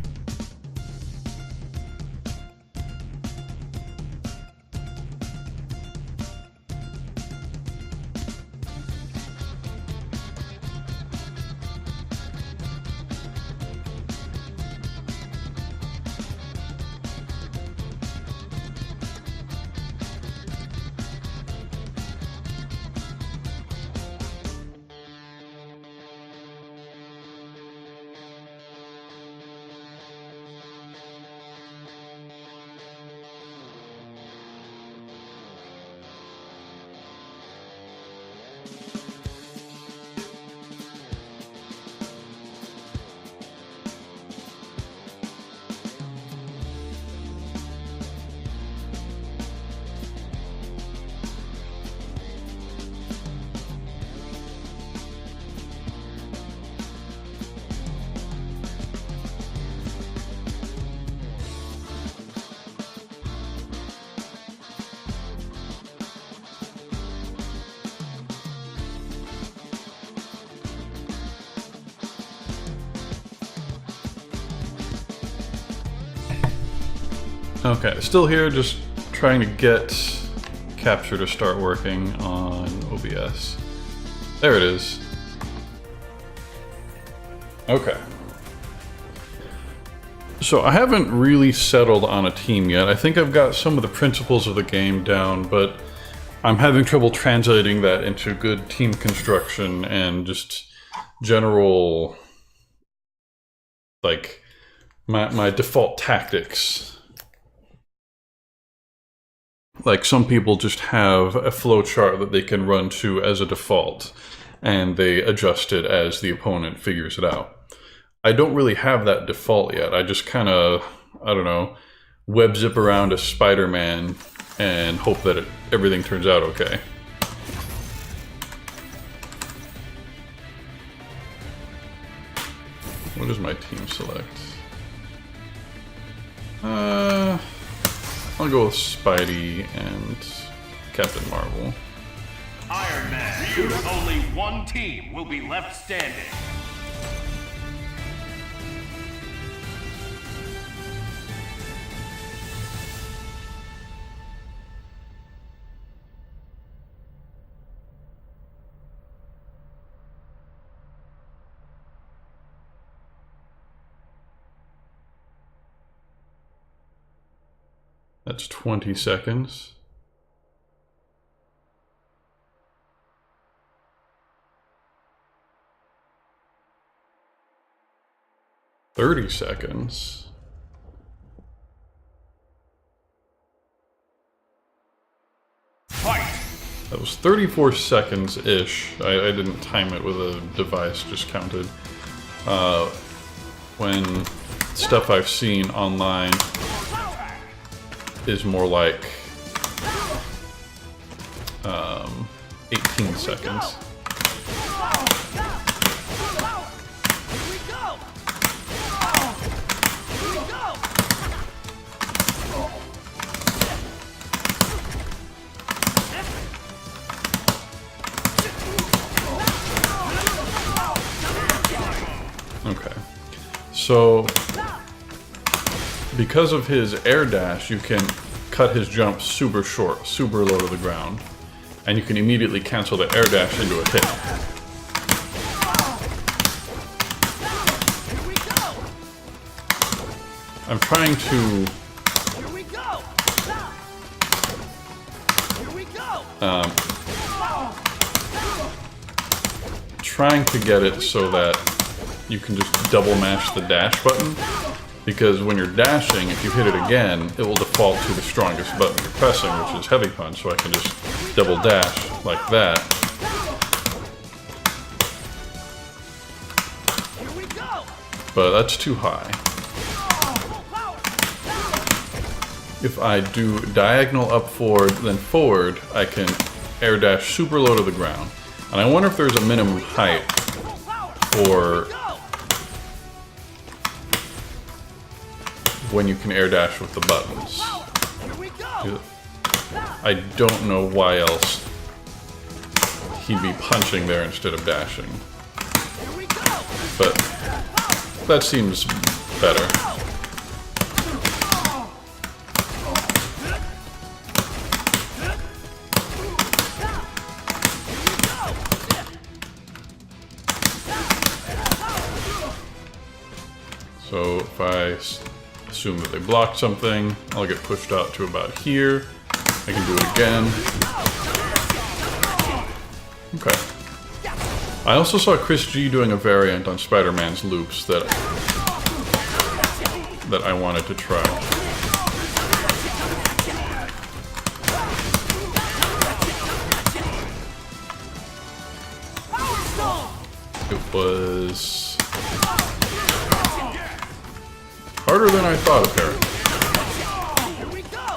Okay, still here, just trying to get Capture to start working on OBS. There it is. Okay. So I haven't really settled on a team yet. I think I've got some of the principles of the game down, but I'm having trouble translating that into good team construction and just general, like, my default tactics. Like, some people just have a flow chart that they can run to as a default, and they adjust it as the opponent figures it out. I don't really have that default yet. I just kind of, I don't know, web zip around as Spider-Man and hope that everything turns out okay. What does my team select? I'll go with Spidey and Captain Marvel. Iron Man, only one team will be left standing. That's 20 seconds. "30 seconds. Fight! That was 34 seconds-ish. I didn't time it with a device, just counted. When stuff I've seen online is more like 18 seconds. Okay, so because of his air dash, you can cut his jump super short, super low to the ground, and you can immediately cancel the air dash into a hit. I'm trying to Here we go. Here we go. trying to get it so that you can just double mash the dash button, because when you're dashing, if you hit it again, it will default to the strongest button you're pressing, which is heavy punch, so I can just double dash like that. Here we go. But that's too high. If I do diagonal up forward, then forward, I can air dash super low to the ground. And I wonder if there's a minimum height for when you can air dash with the buttons. Here we go. I don't know why else he'd be punching there instead of dashing. Here we go. But that seems better. So if I assume that they blocked something, I'll get pushed out to about here. I can do it again. Okay. I also saw Chris G doing a variant on Spider-Man's loops that I wanted to try. It was harder than I thought, apparently. Here we go.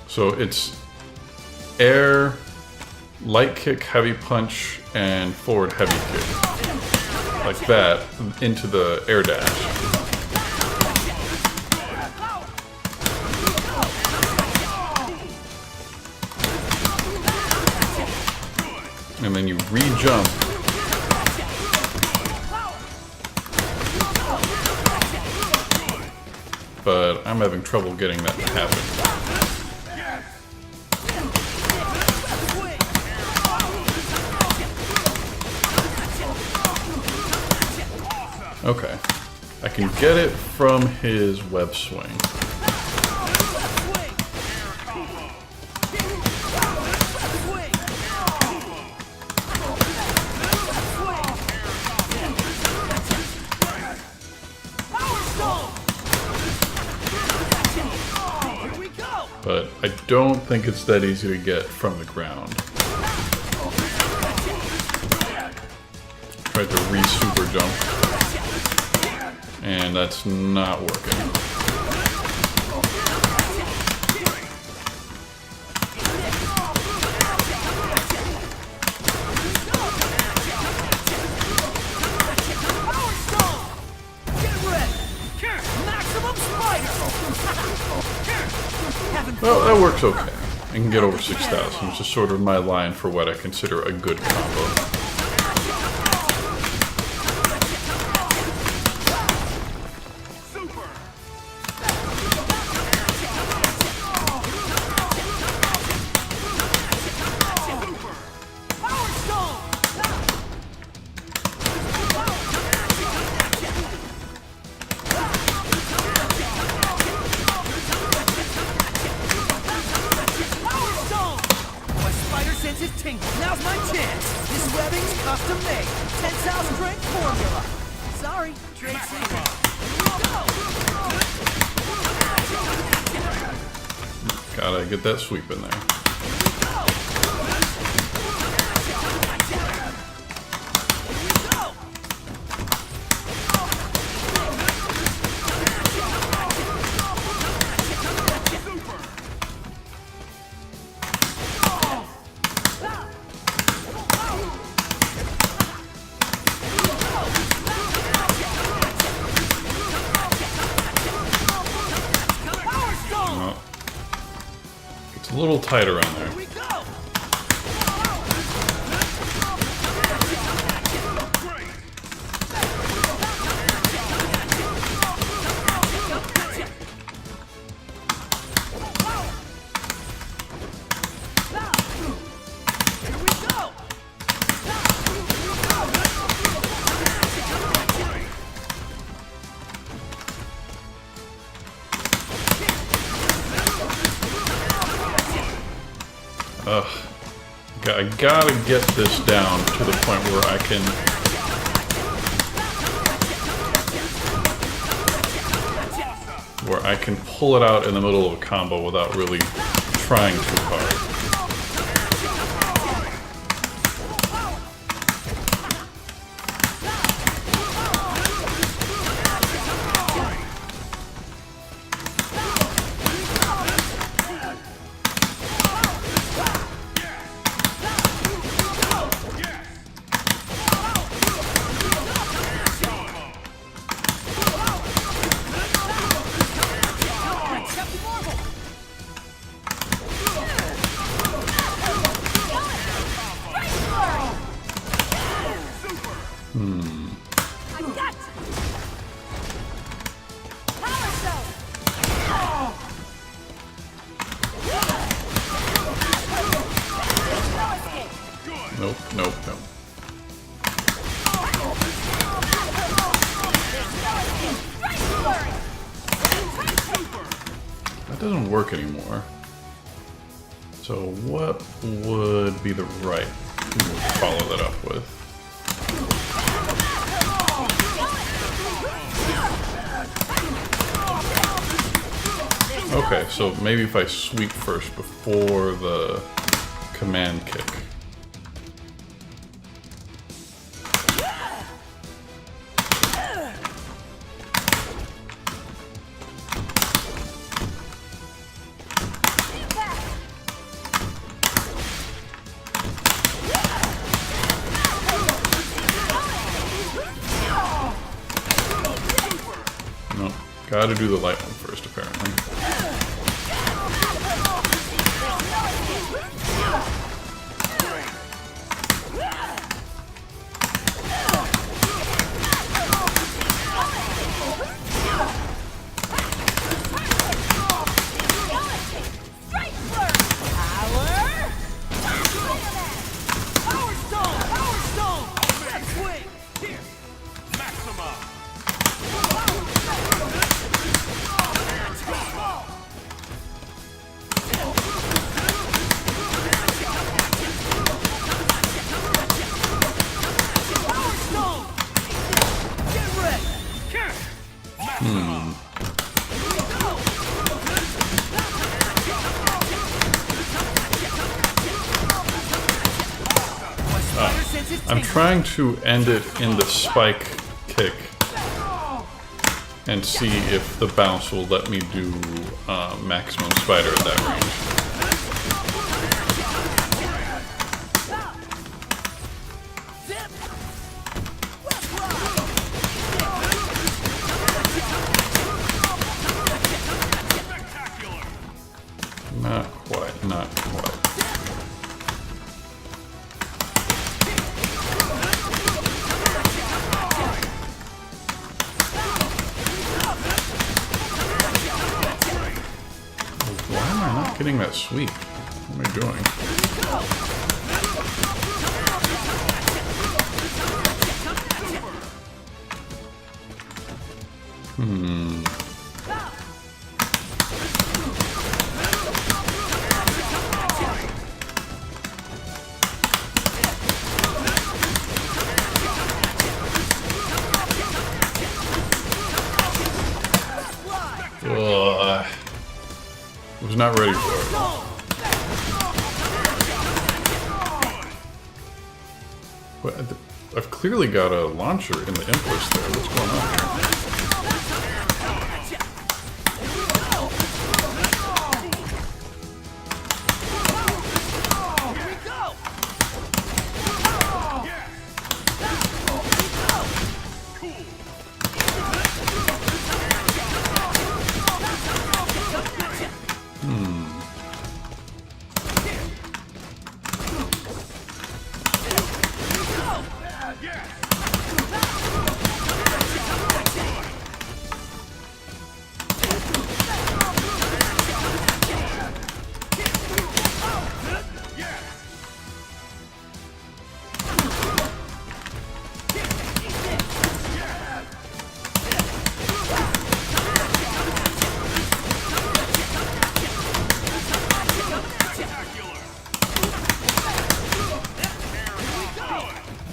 So it's air, light kick, heavy punch, and forward heavy kick. Like that, into the air dash. And then you re-jump. But I'm having trouble getting that to happen. Okay. I can get it from his web swing. But I don't think it's that easy to get from the ground. Tried to re-super jump. And that's not working. Well, that works okay. I can get over 6,000, which is sort of my line for what I consider a good combo. Now's my chance. This webbing's custom made. 10,000 strength formula. Sorry, trade secret. Gotta get that sweep in there. A little tight around there. Here we go! Ugh. I gotta get this down to the point where I can pull it out in the middle of a combo without really trying too hard. Nope, nope, nope. That doesn't work anymore. So what would be the right to follow that up with? Okay, so maybe if I sweep first before the command kick. No, gotta do the light one first, apparently. I'm trying to end it in the spike kick and see if the bounce will let me do maximum spider at that range. Not quite, not quite. Getting that sweep. What am I doing? Ugh. Was not ready for it. But I've clearly got a launcher in the inputs there. What's going on here?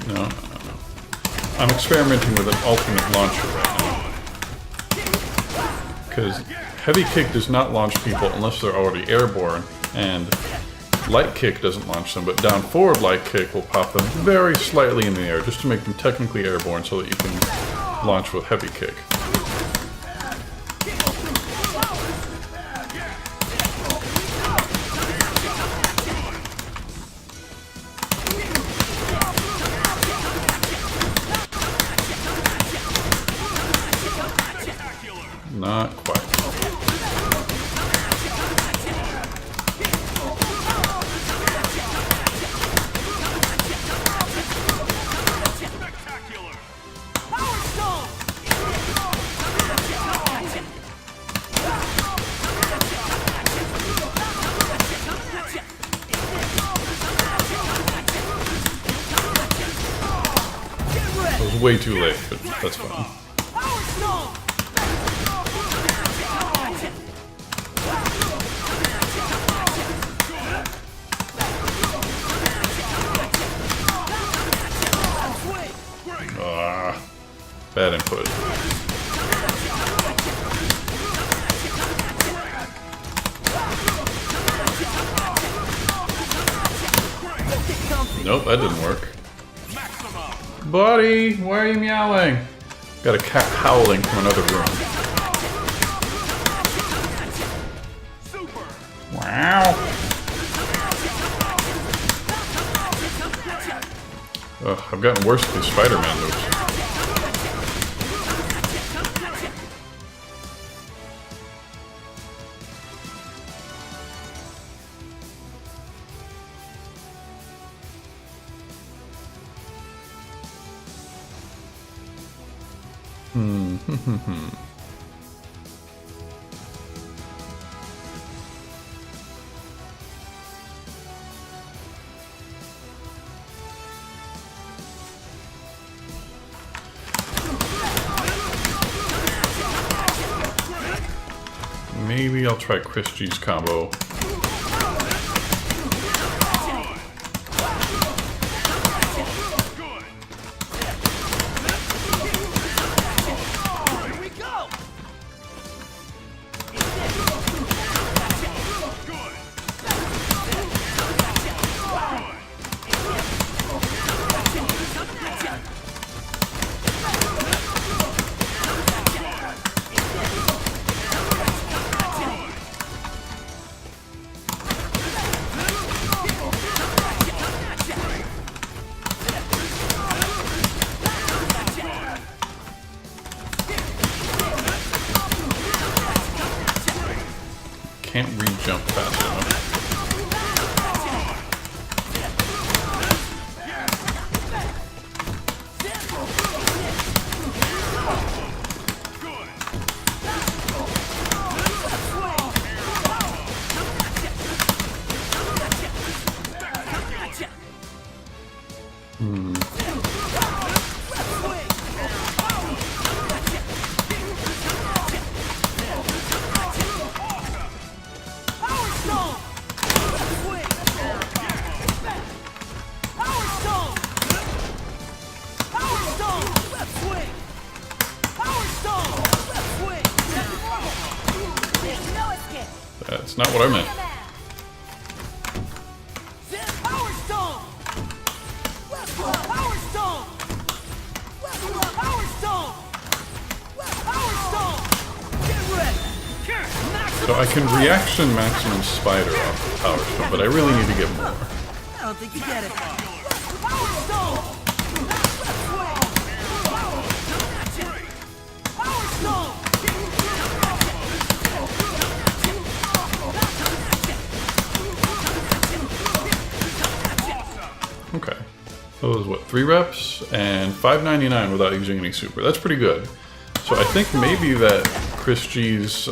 No. I'm experimenting with an alternate launcher right now. Because heavy kick does not launch people unless they're already airborne, and light kick doesn't launch them, but down forward light kick will pop them very slightly in the air, just to make them technically airborne so that you can launch with heavy kick. Not quite. It was way too late, but that's fine. Bad input. Nope, that didn't work. Buddy, why are you meowing? Got a cat howling from another room. Wow. Ugh, I've gotten worse with these Spider-Man moves. Maybe I'll try Chris G's combo. Can't re-jump fast enough. That's not what I meant. So I can reaction maximum spider off the power stone, but I really need to get more. I don't think you get it. Okay. That was what, 3 reps and 599 without using any super. That's pretty good. So I think maybe that Chris G's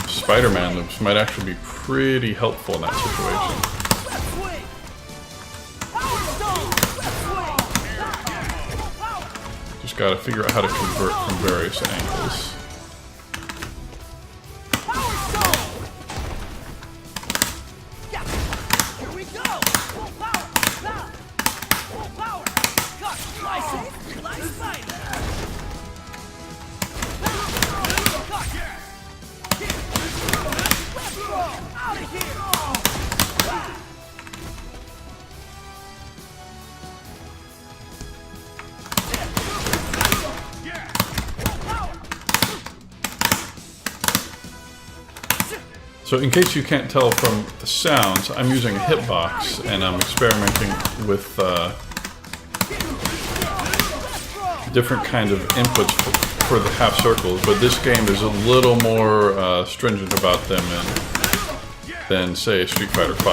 Spider-Man moves might actually be pretty helpful in that situation. Just gotta figure out how to convert from various angles. Fly safe, fly spider. Let's go! Out of here! So in case you can't tell from the sounds, I'm using a hitbox and I'm experimenting with different kind of inputs for the half circles, but this game is a little more stringent about them than say Street Fighter V.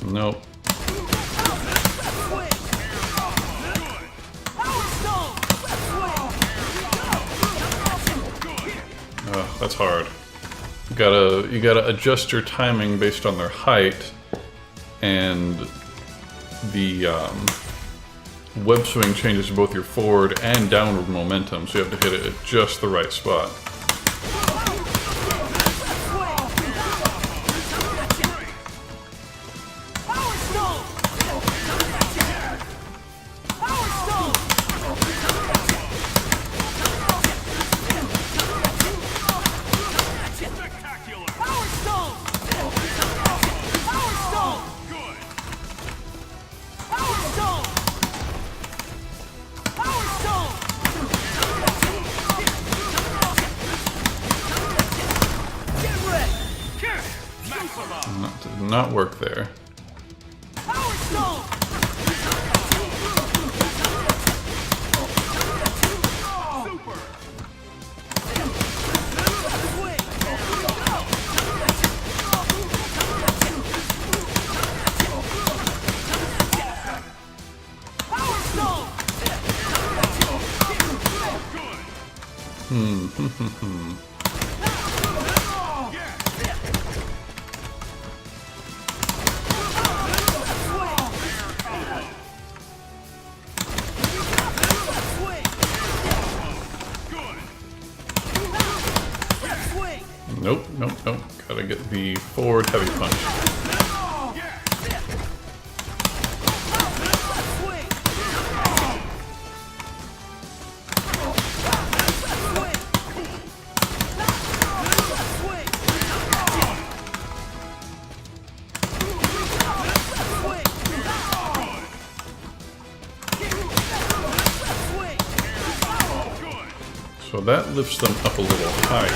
Nope. Oh, that's hard. You gotta adjust your timing based on their height, and the web swing changes both your forward and downward momentum, so you have to hit it at just the right spot. Did not work there. Nope, nope, nope. Gotta get the forward heavy punch. So that lifts them up a little higher.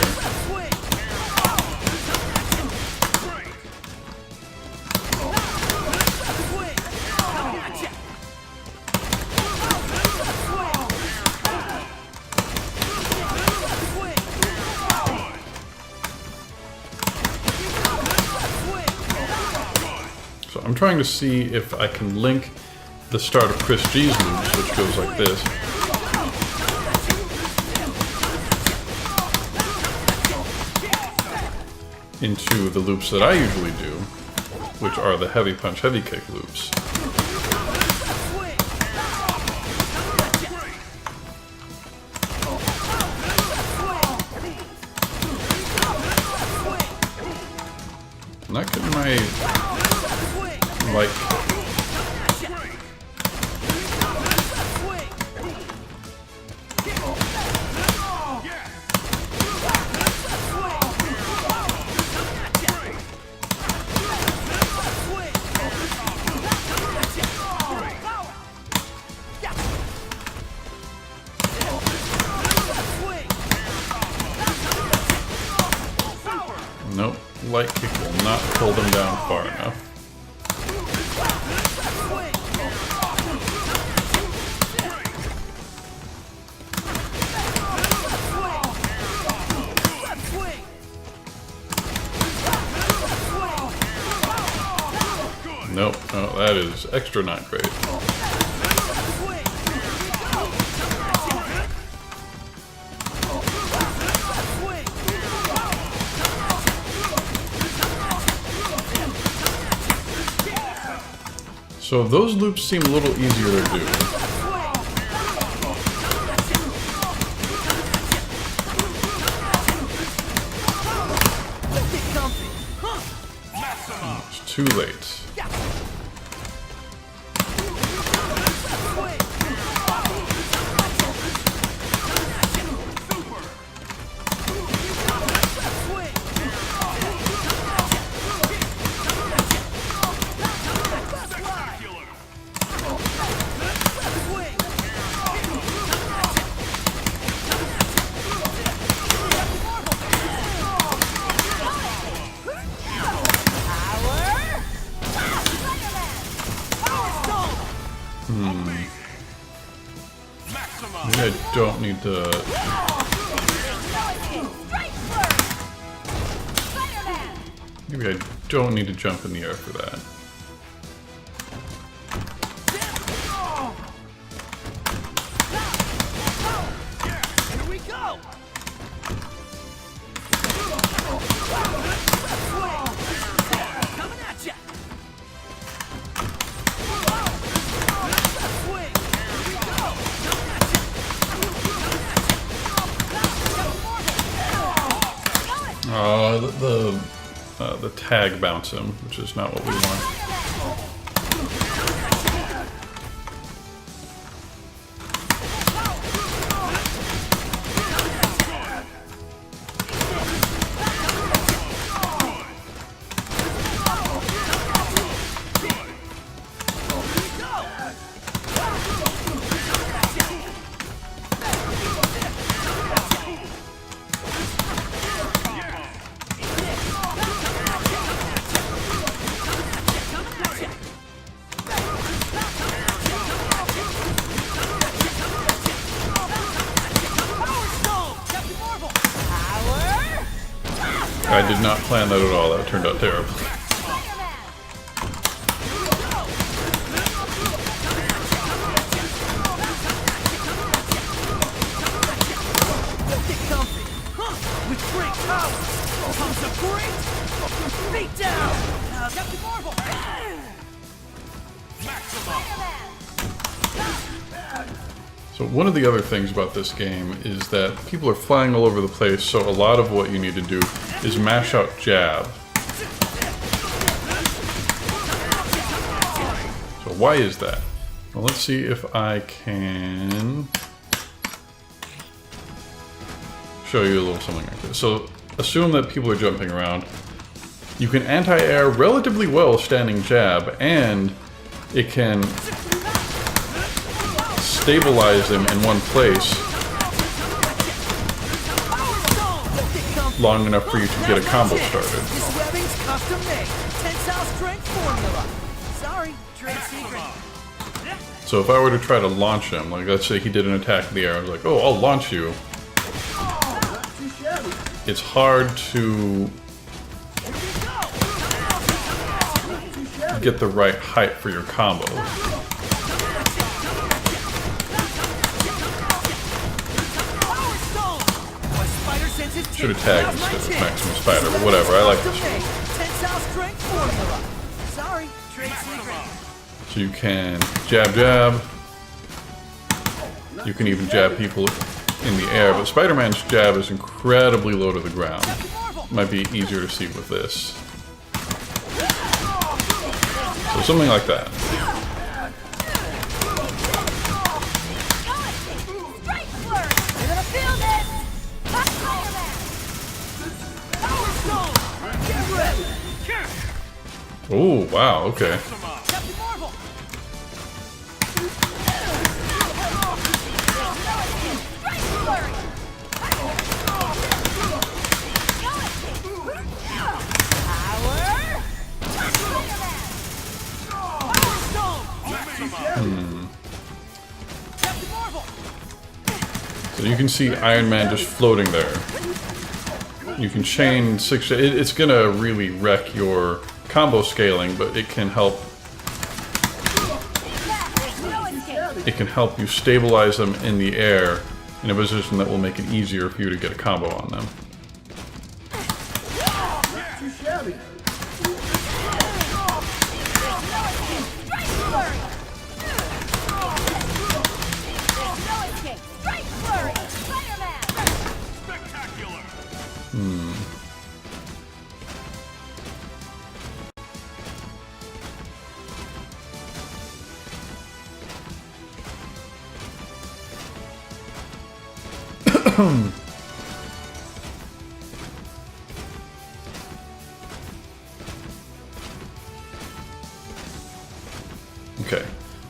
So I'm trying to see if I can link the start of Chris G's loops, which goes like this, into the loops that I usually do, which are the heavy punch, heavy kick loops. I'm not getting my, like, nope, light kick will not pull them down far enough. Nope. Oh, that is extra not great. So those loops seem a little easier to do. It's too late. Maybe I don't need to... Maybe I don't need to jump in the air for that. Here we go! Coming at ya! The tag bounce him, which is not what we want. I did not plan that at all. That turned out terrible. With great power comes a great beat down. Captain Marvel. So one of the other things about this game is that people are flying all over the place, so a lot of what you need to do is mash out jab. So why is that? Well, let's see if I can show you a little something like this. So assume that people are jumping around. You can anti-air relatively well standing jab, and it can stabilize them in one place long enough for you to get a combo started. This webbing's custom made. Tensile strength formula. Sorry, trade secret. So if I were to try to launch him, like let's say he did an attack in the air, I was like, oh, I'll launch you. It's hard to get the right height for your combo. Should have tagged instead of Maximum Spider, but whatever, I like this one. Tensile strength formula. Sorry, trade secret. So you can jab, jab. You can even jab people in the air, but Spider-Man's jab is incredibly low to the ground. Might be easier to see with this. So something like that. Oh, wow, okay. So you can see Iron Man just floating there. You can chain 6... It's gonna really wreck your combo scaling, but it can help it can help you stabilize them in the air in a position that will make it easier for you to get a combo on them. Too shabby. Spectacular! Okay,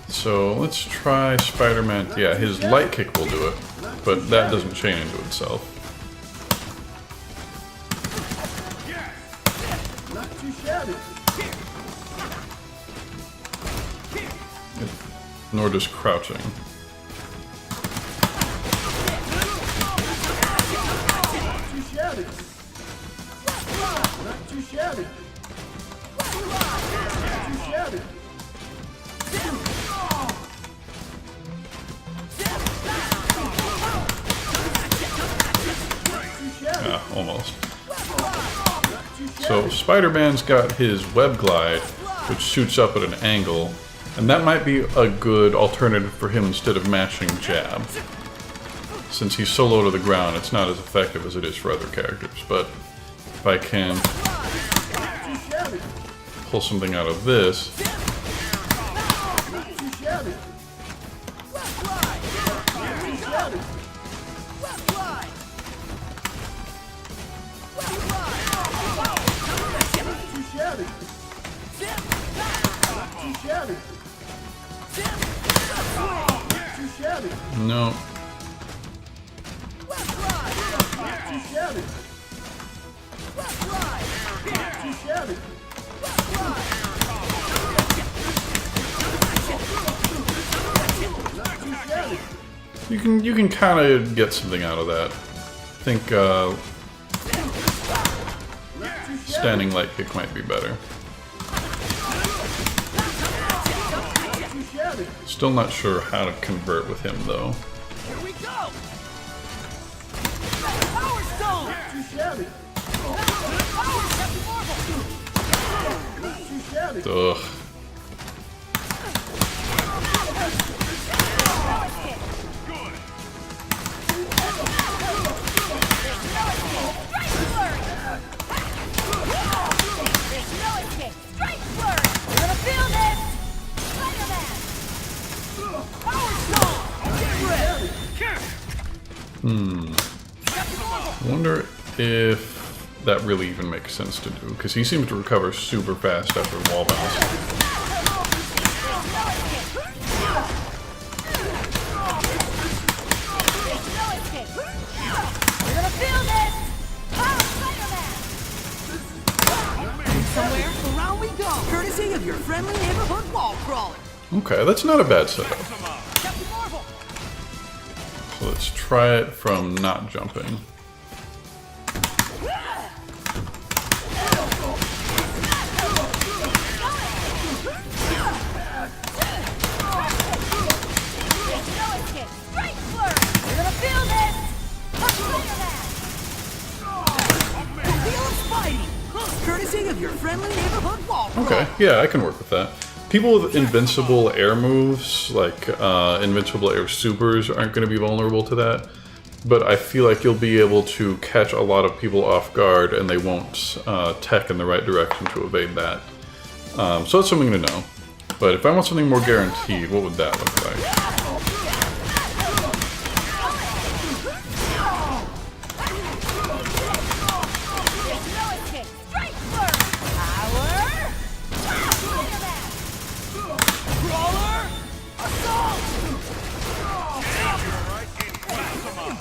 so let's try Spider-Man. Yeah, his light kick will do it, but that doesn't chain into itself. Not too shabby. Nor does crouching. Too shabby. Not too shabby. Too shabby. Almost. So Spider-Man's got his web glide, which shoots up at an angle, and that might be a good alternative for him instead of mashing jab. Since he's so low to the ground, it's not as effective as it is for other characters, but if I can pull something out of this, no. You can kind of get something out of that. I think standing light kick might be better. Still not sure how to convert with him though. Here we go! Power Stone! Power Captain Marvel! Ugh. I wonder if that really even makes sense to do, because he seems to recover super fast after wall bounce. Somewhere around we go, courtesy of your friendly neighborhood wall crawler. Okay, that's not a bad setup. Captain Marvel. So let's try it from not jumping. Courtesy of your friendly neighborhood wall crawler. Okay, yeah, I can work with that. People with invincible air moves, like invincible air supers, aren't going to be vulnerable to that. But I feel like you'll be able to catch a lot of people off guard and they won't tech in the right direction to evade that. So that's something to know. But if I want something more guaranteed, what would that look like?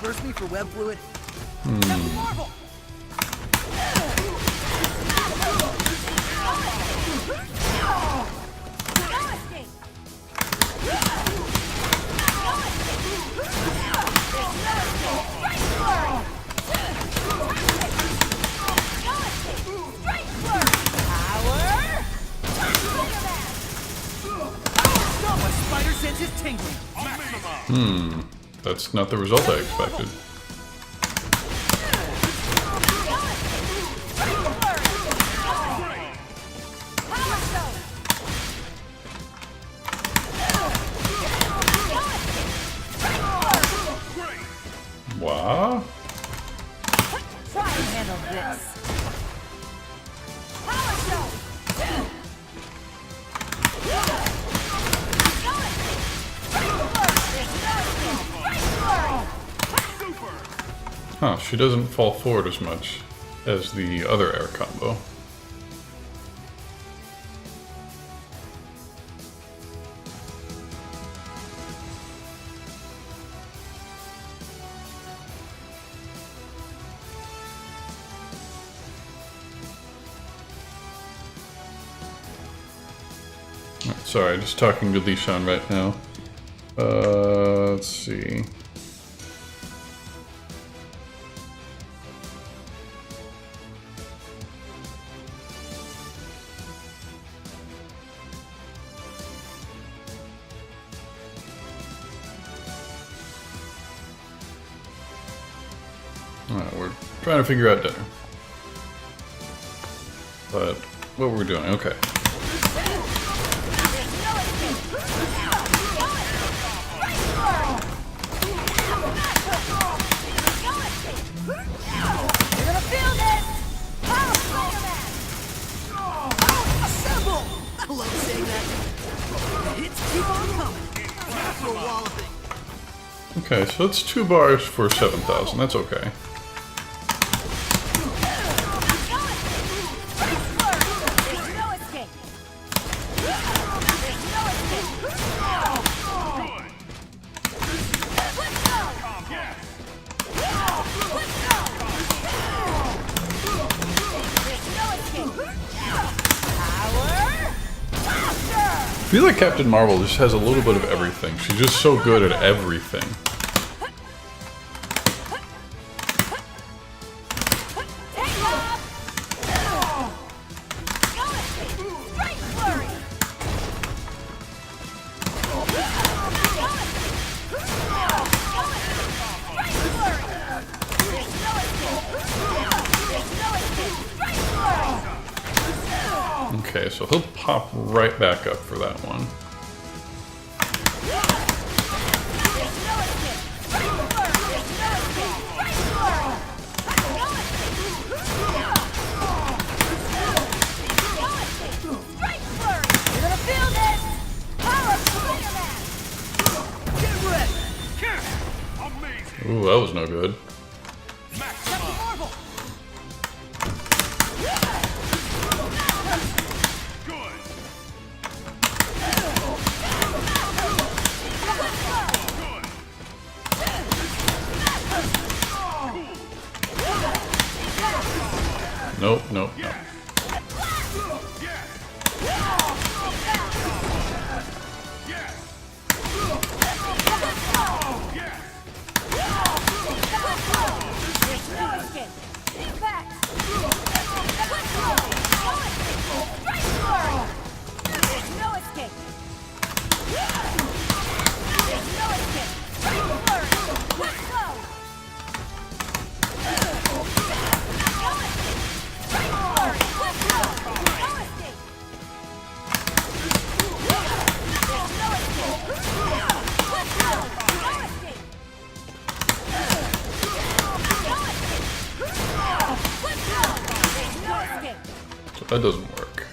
Burst me for web fluid. Captain Marvel. Stop! My spider sense is tingling. That's not the result I expected. Wow. Try and handle this. Power show. Huh, she doesn't fall forward as much as the other air combo. Sorry, just talking to Lishan right now. Let's see. Alright, we're trying to figure out dinner. But what we're doing, okay. Okay, so it's 2 bars for 7,000. That's okay. I feel like Captain Marvel just has a little bit of everything. She's just so good at everything. Okay, so he'll pop right back up for that one. Ooh, that was no good. Nope, nope, nope. So that doesn't work.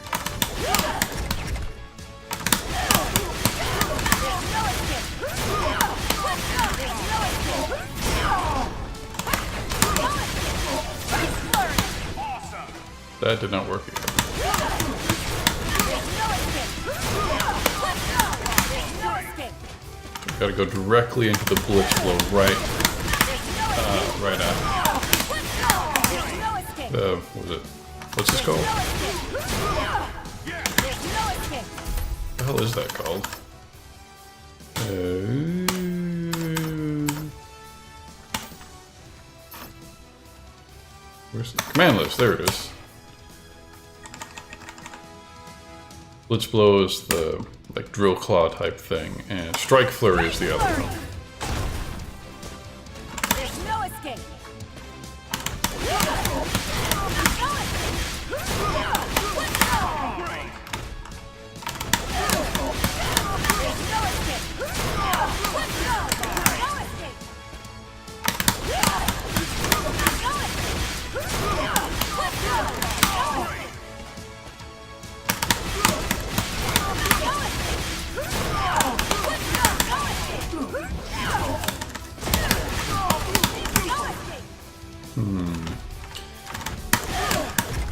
That did not work either. Gotta go directly into the blitz blow right after. What was it? What's this called? What the hell is that called? Where's the command list? There it is. Blitz blow is the like drill claw type thing, and strike flurry is the other one.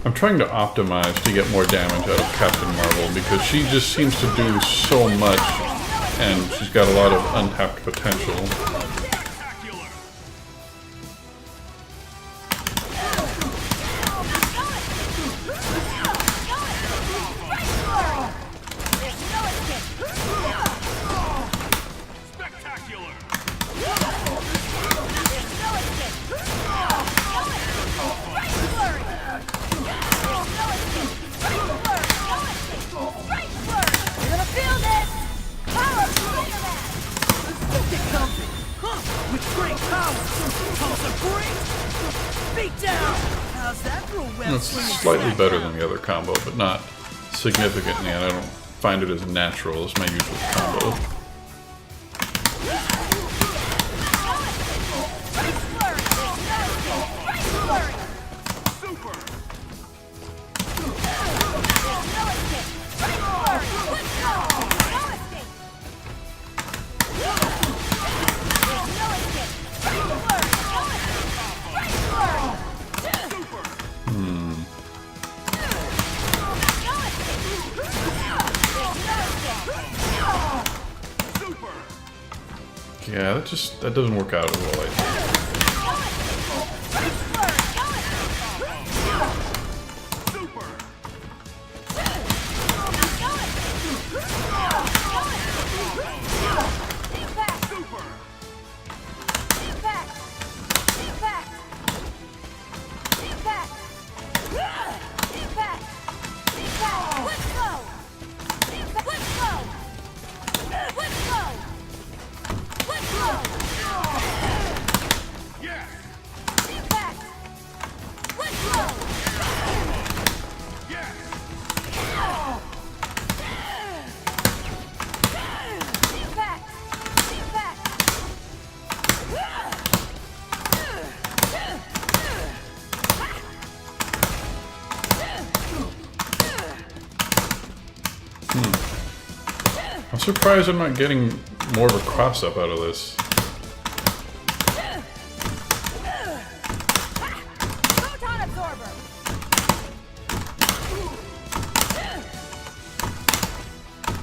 I'm trying to optimize to get more damage out of Captain Marvel because she just seems to do so much and she's got a lot of untapped potential. It's slightly better than the other combo, but not significantly, and I don't find it as natural as my usual combo. Yeah, that doesn't work out as well, I think. I'm surprised I'm not getting more of a cross-up out of this. Photon absorber.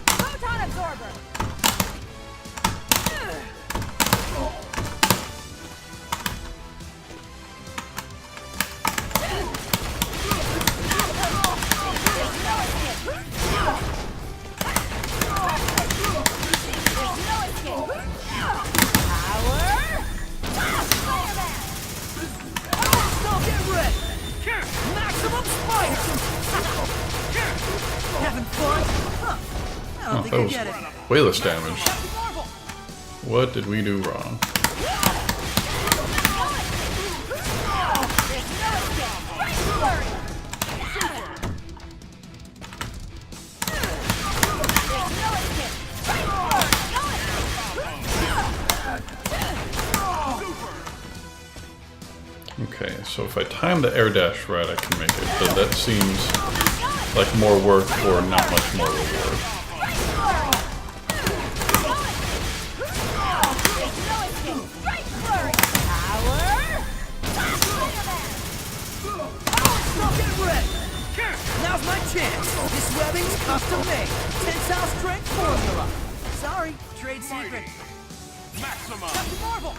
Photon absorber. Oh, that was way less damage. What did we do wrong? Okay, so if I time the air dash right, I can make it, but that seems like more work for not much more reward. Now's my chance. This webbing's custom made. Tensile strength formula. Sorry, trade secret. Maximum. Captain Marvel.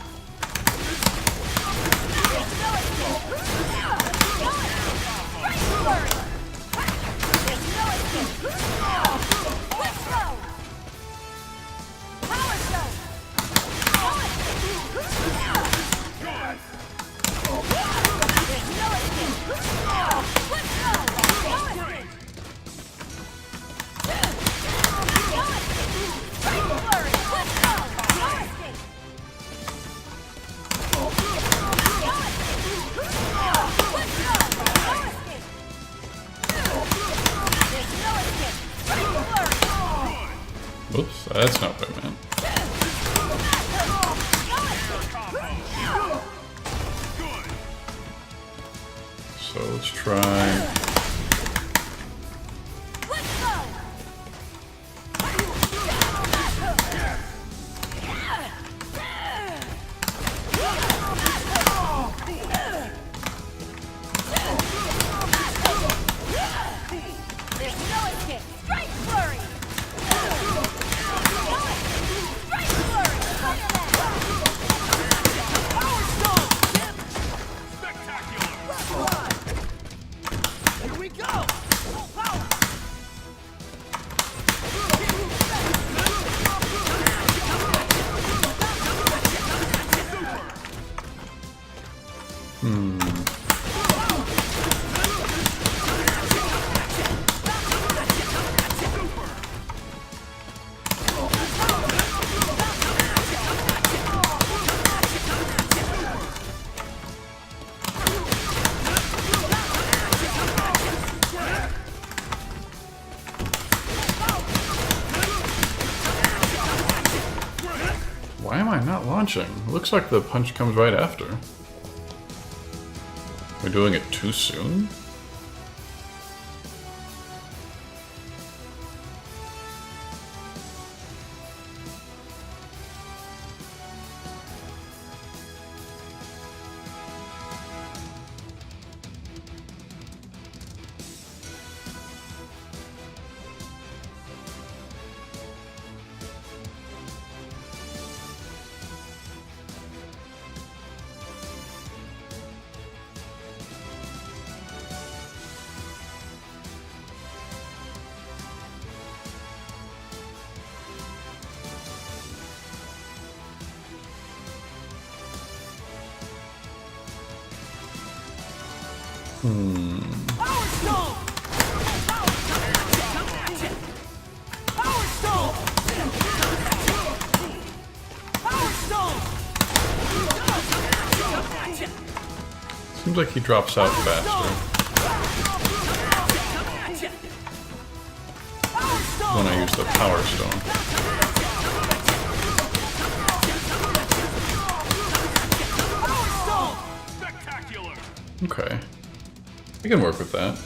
Whoops, that's not what I meant. So let's try. launching. Looks like the punch comes right after. We're doing it too soon? Seems like he drops out faster when I use the Power Stone. Okay. I can work with that.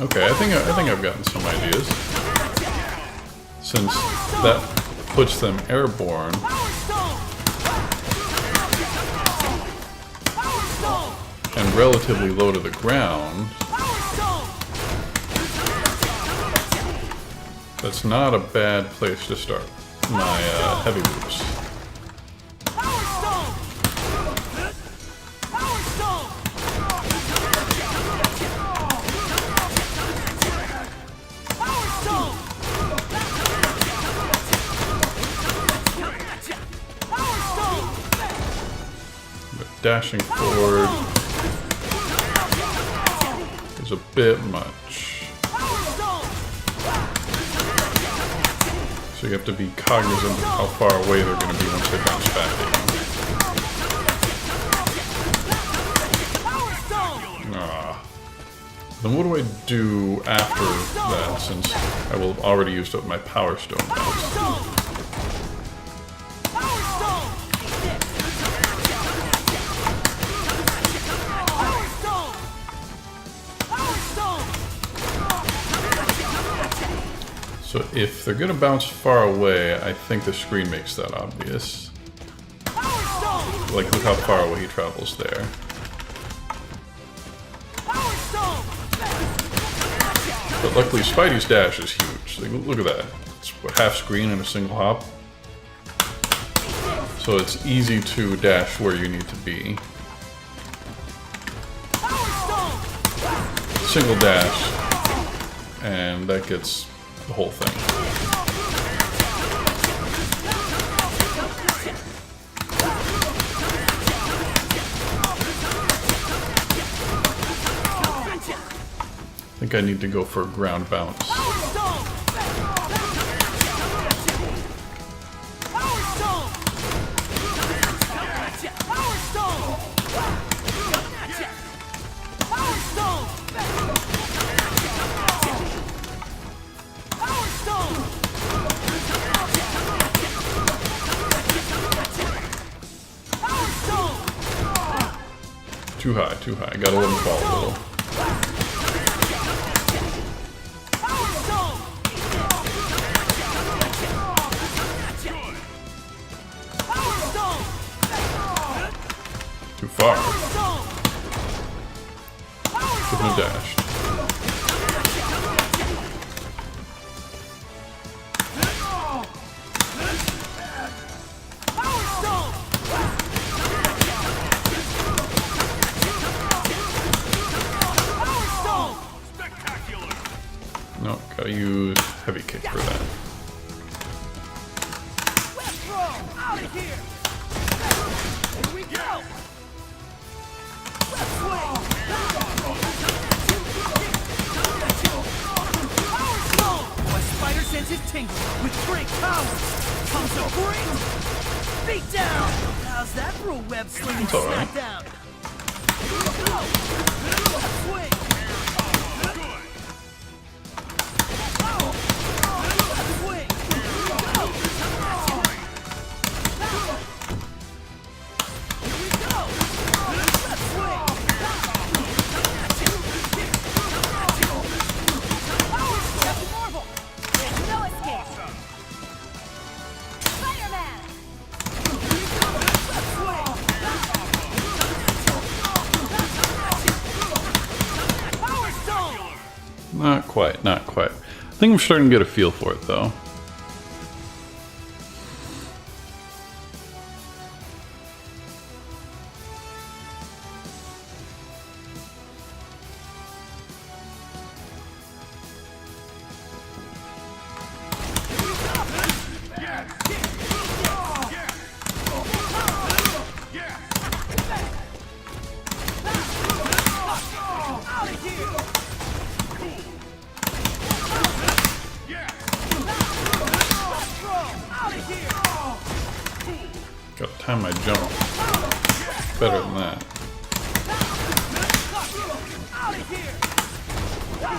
Okay, I think I've gotten some ideas. Since that puts them airborne, and relatively low to the ground, that's not a bad place to start my heavy loops. Dashing forward is a bit much. So you have to be cognizant of how far away they're going to be once they bounce back again. Then what do I do after that, since I will have already used up my Power Stone bounce? So if they're gonna bounce far away, I think the screen makes that obvious. Like, look how far away he travels there. But luckily Spidey's dash is huge. Like, look at that. It's what, half screen in a single hop. So it's easy to dash where you need to be. Single dash, and that gets the whole thing. I think I need to go for a ground bounce. Too high, too high. Gotta let him fall a little. Too far. Shouldn't have dashed. No, gotta use heavy kick for that. senses tingle with great powers. Comes a great beat down. How's that for a web slinging It's all right. smackdown? Swing. Swing. Here we go. Swing. Captain Marvel. There's no escape. Spider-Man. Power Stone. Not quite, not quite. I think I'm starting to get a feel for it though. Out of here. Out of here. Got to time my jump better than that. Out of here. Out of here. Spider-Man.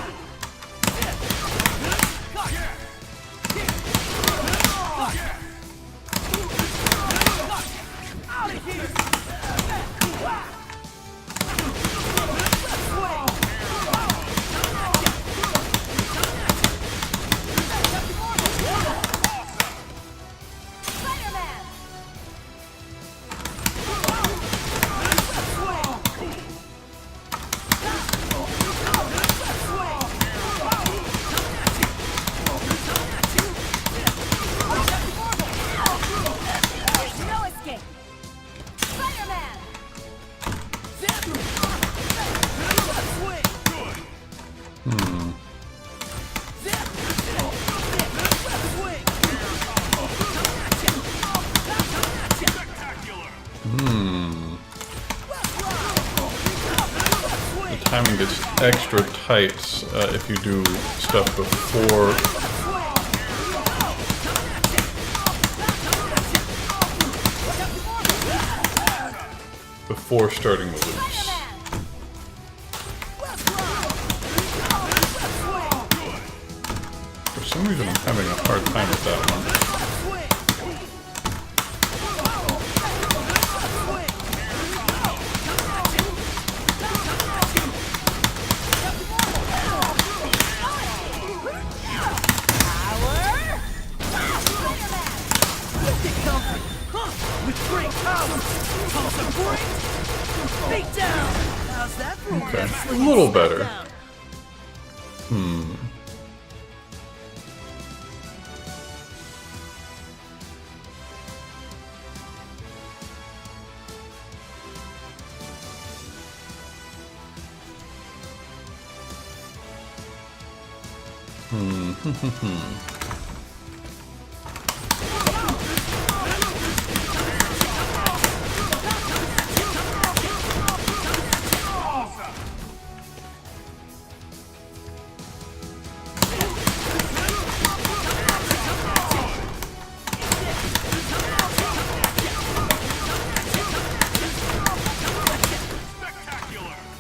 There's no escape. Spider-Man. The timing gets extra tight if you do stuff before starting the loops. For some reason I'm having a hard time with that one. With great power comes a great beat down. How's that for Okay, web a slinging little better. smackdown?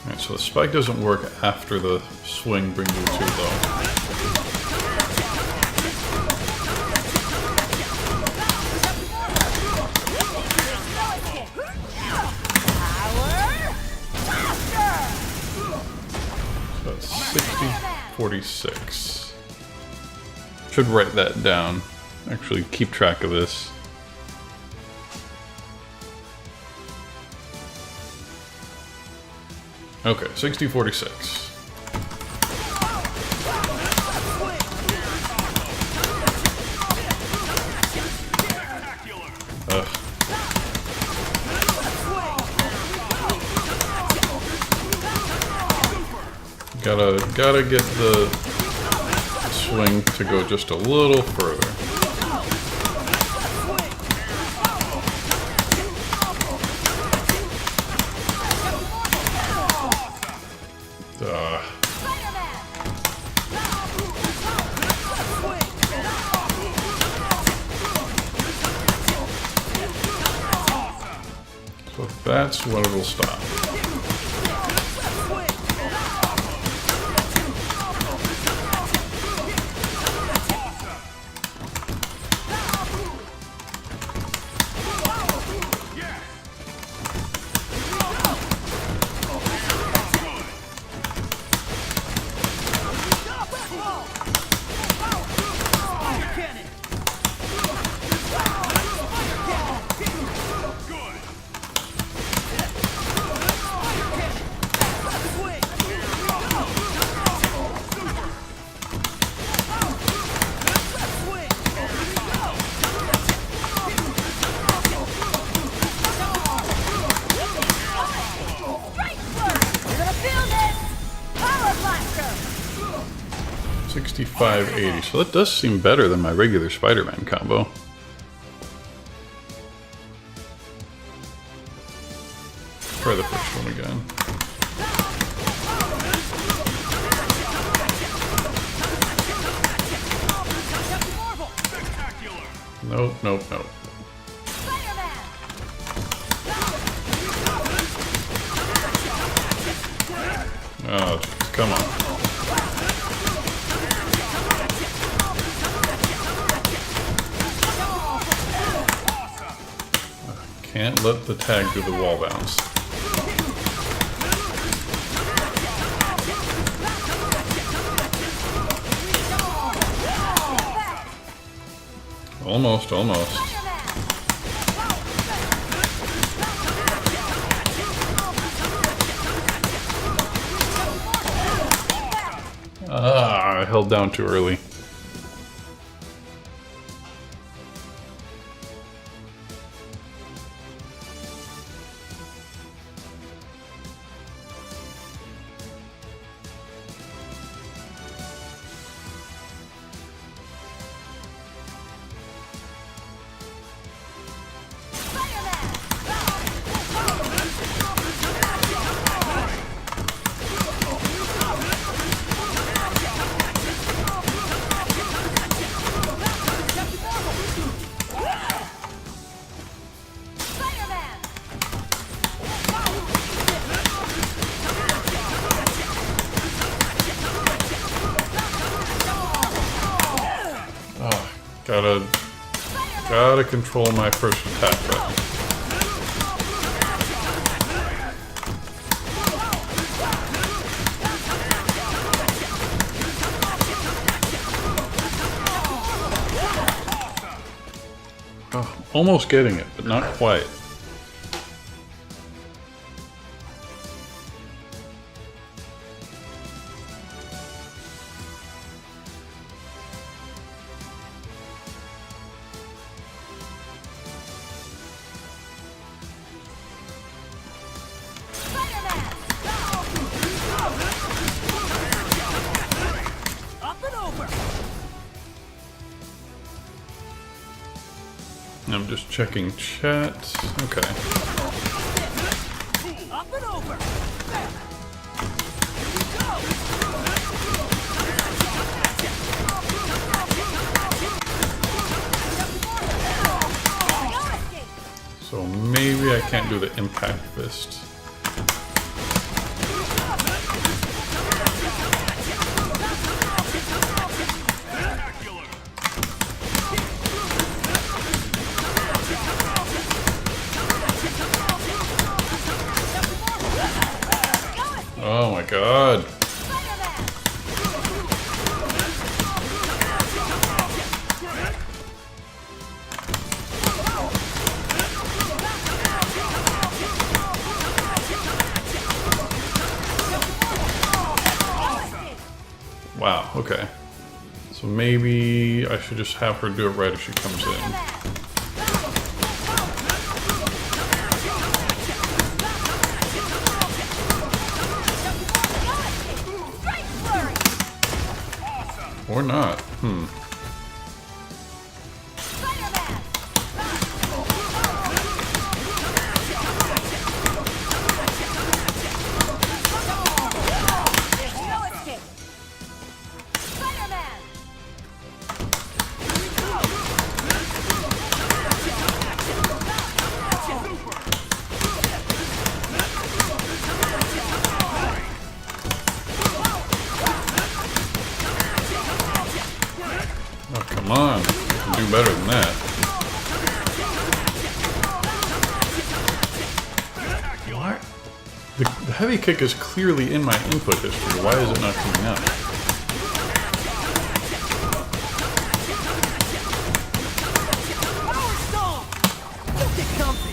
Alright, so the spike doesn't work after the swing brings you too low. So that's 60, 46. Should write that down. Actually keep track of this. Okay, 60, 46. Ugh. Gotta get the swing to go just a little further. see when it'll stop. Strike flurry! You're gonna feel this! Power blaster! 6580. So that does seem better than my regular Spider-Man combo. Try the first one again. Nope, nope, nope. Spider-Man! Oh, jeez, come on. Can't let the tag do the wall bounce. Almost, almost. Ah, I held down too early. Gotta control my first attack button. Oh, almost getting it, but not quite. I'm just checking chat. Okay. Up and over. So maybe I can't do the impact fist. Oh my god. Wow, okay. So maybe I should just have her do it right as she comes in. Or not. heavy kick is clearly in my input history. Why is it not coming out? Power Stone! Don't get comfy.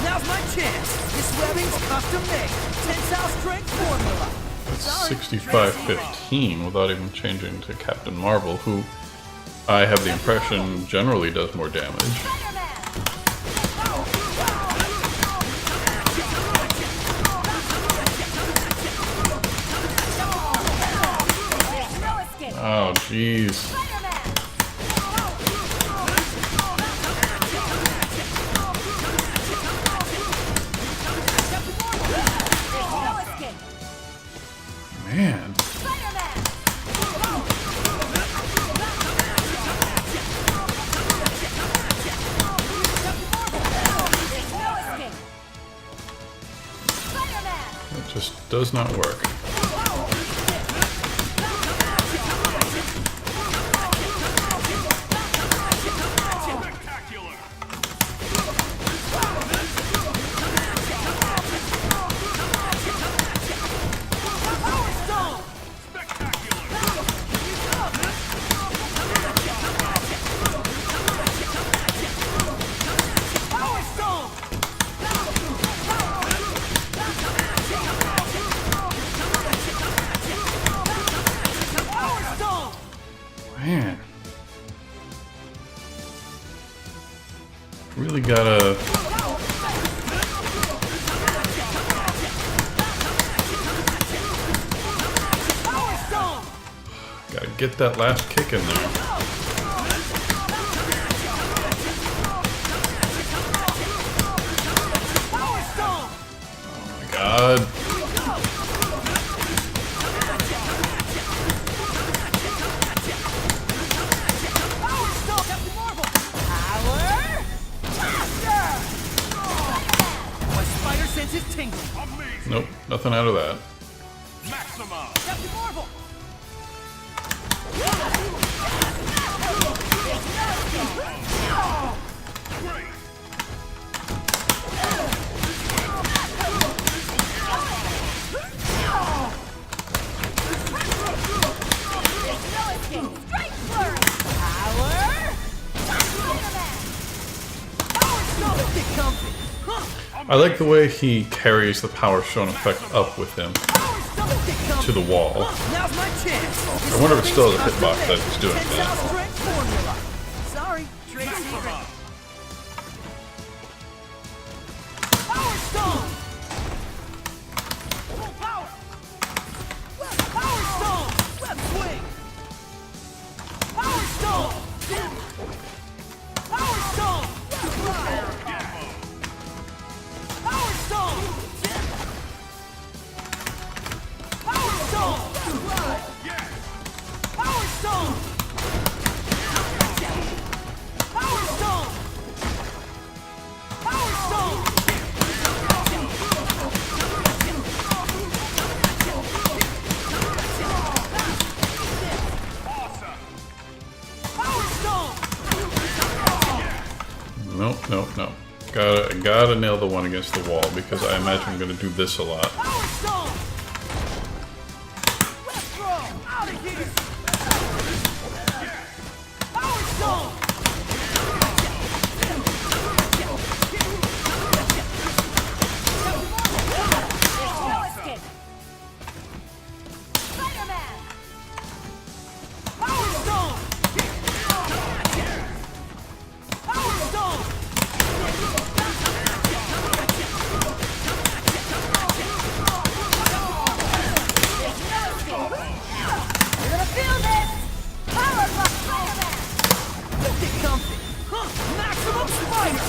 Now's my chance. This webbing's custom made. Tensile strength formula. It's 65-15 without even changing to Captain Marvel, who I have the impression generally does more damage. Oh, jeez. Man. It just does not work. Man. Really gotta... Gotta get that last kick in there. Oh my god. Nope, nothing out of that. Maxima. Captain Marvel. Great. I like the way he carries the Power Stone effect up with him to the wall. I wonder if it still has a hitbox that he's doing that. Sorry, trade secret. Power Stone! Full power! Power Stone! Web swing! Power Stone! Power Stone! Power Stone! Power Stone! Power Stone! Power Stone! Power Stone! Power Stone! Nope, nope, nope. Gotta nail the one against the wall because I imagine I'm gonna do this a lot. Power Stone! Let's throw! Out of here! Power Stone! Power Stone! Power Stone! You're gonna feel this! Power block, Spider-Man! Don't get comfy! Maximum spider!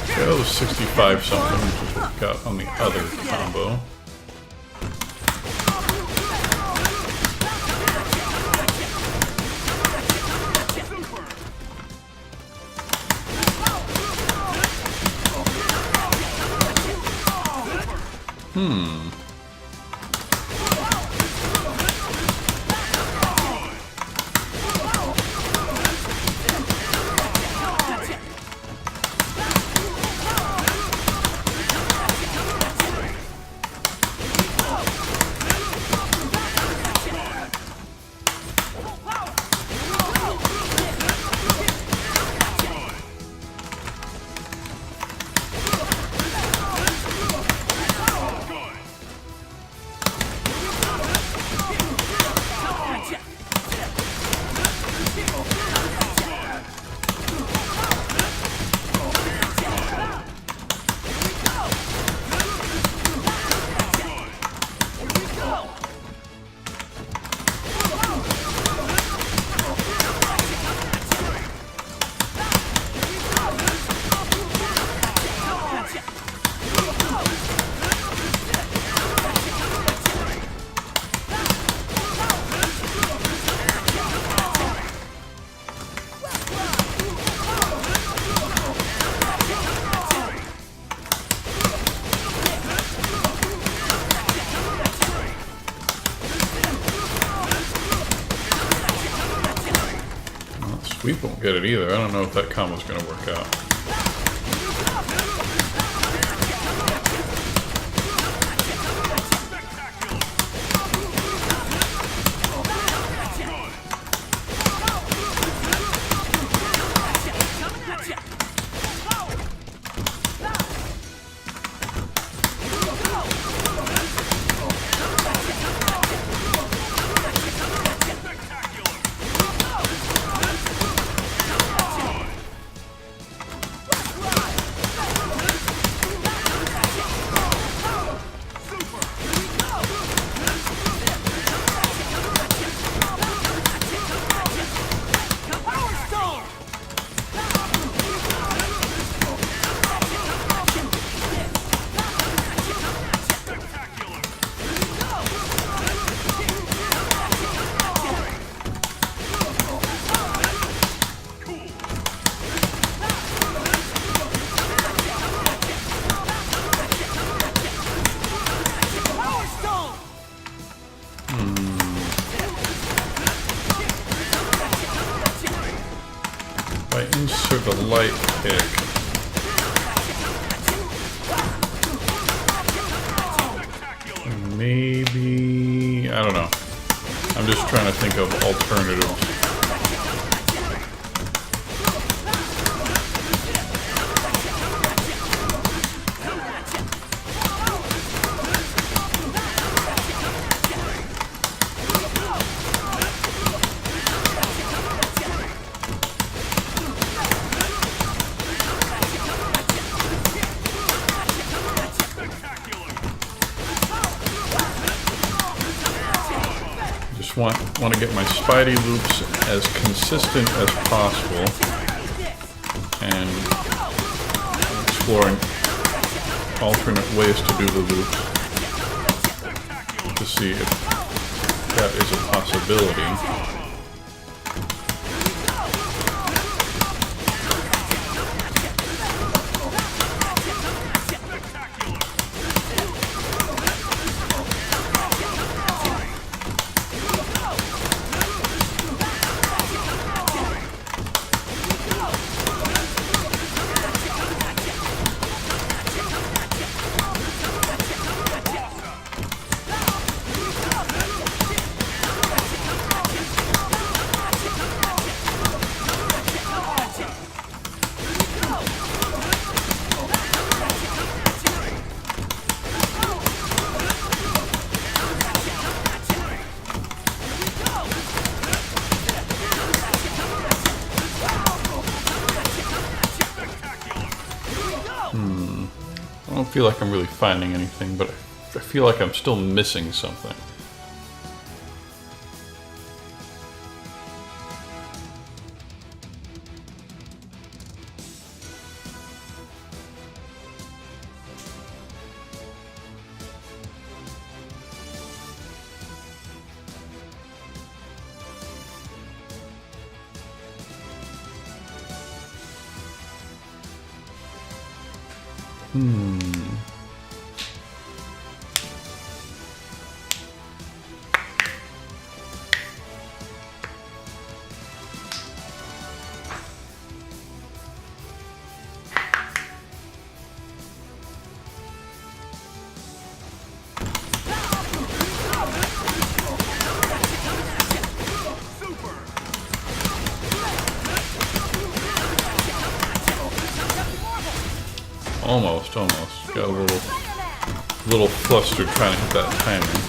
Yeah, that was 65 something, which is what we got on the other combo. sweep won't get it either. I don't know if that combo's going to work out. I insert a light kick. Maybe... I don't know. I'm just trying to think of alternatives. Want to get my Spidey loops as consistent as possible, and I'm exploring alternate ways to do the loops to see if that is a possibility. I don't feel like I'm really finding anything, but I feel like I'm still missing something. Almost. Got a little flustered trying to hit that timing.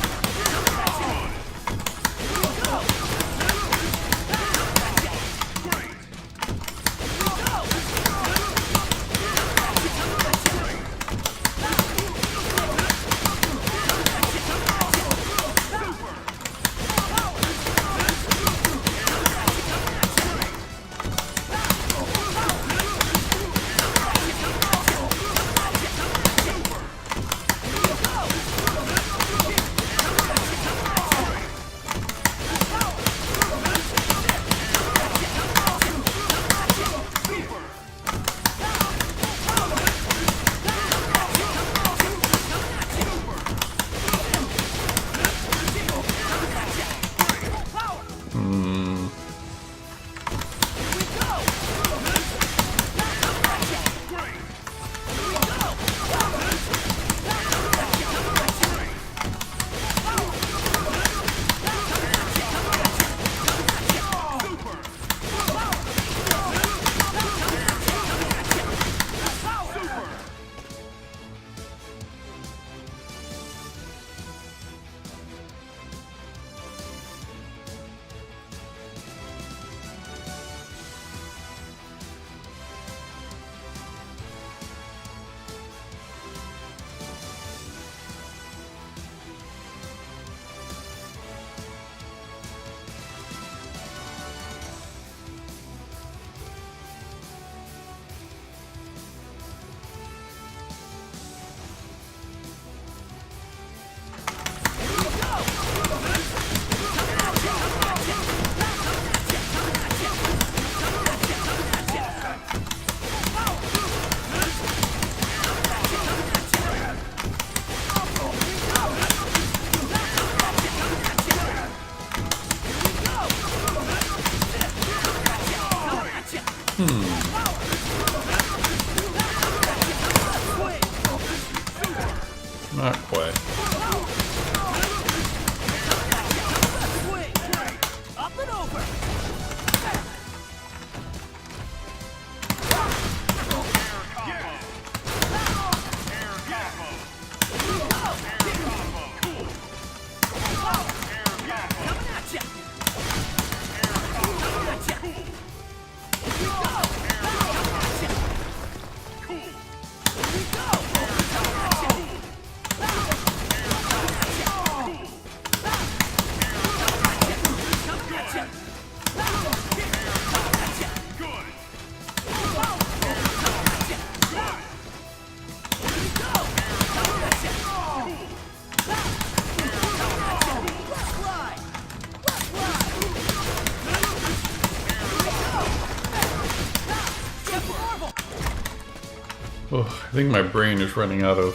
think my brain is running out of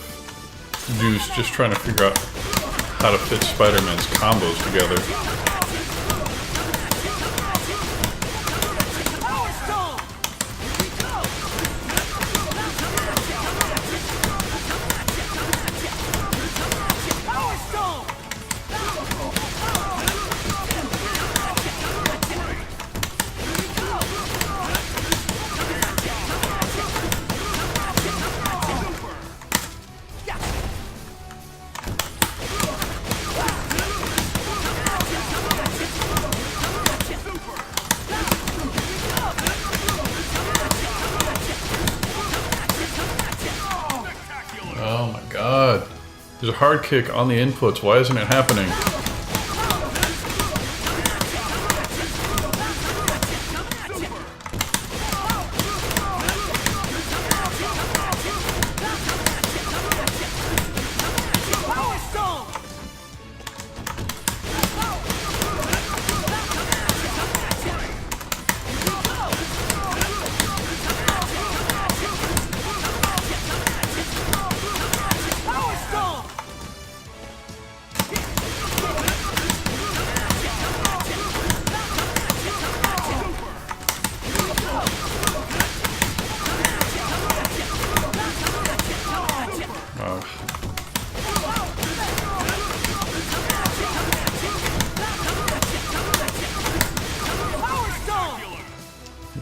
juice just trying to figure out how to fit Spider-Man's combos together. Oh my god. There's a hard kick on the inputs. Why isn't it happening?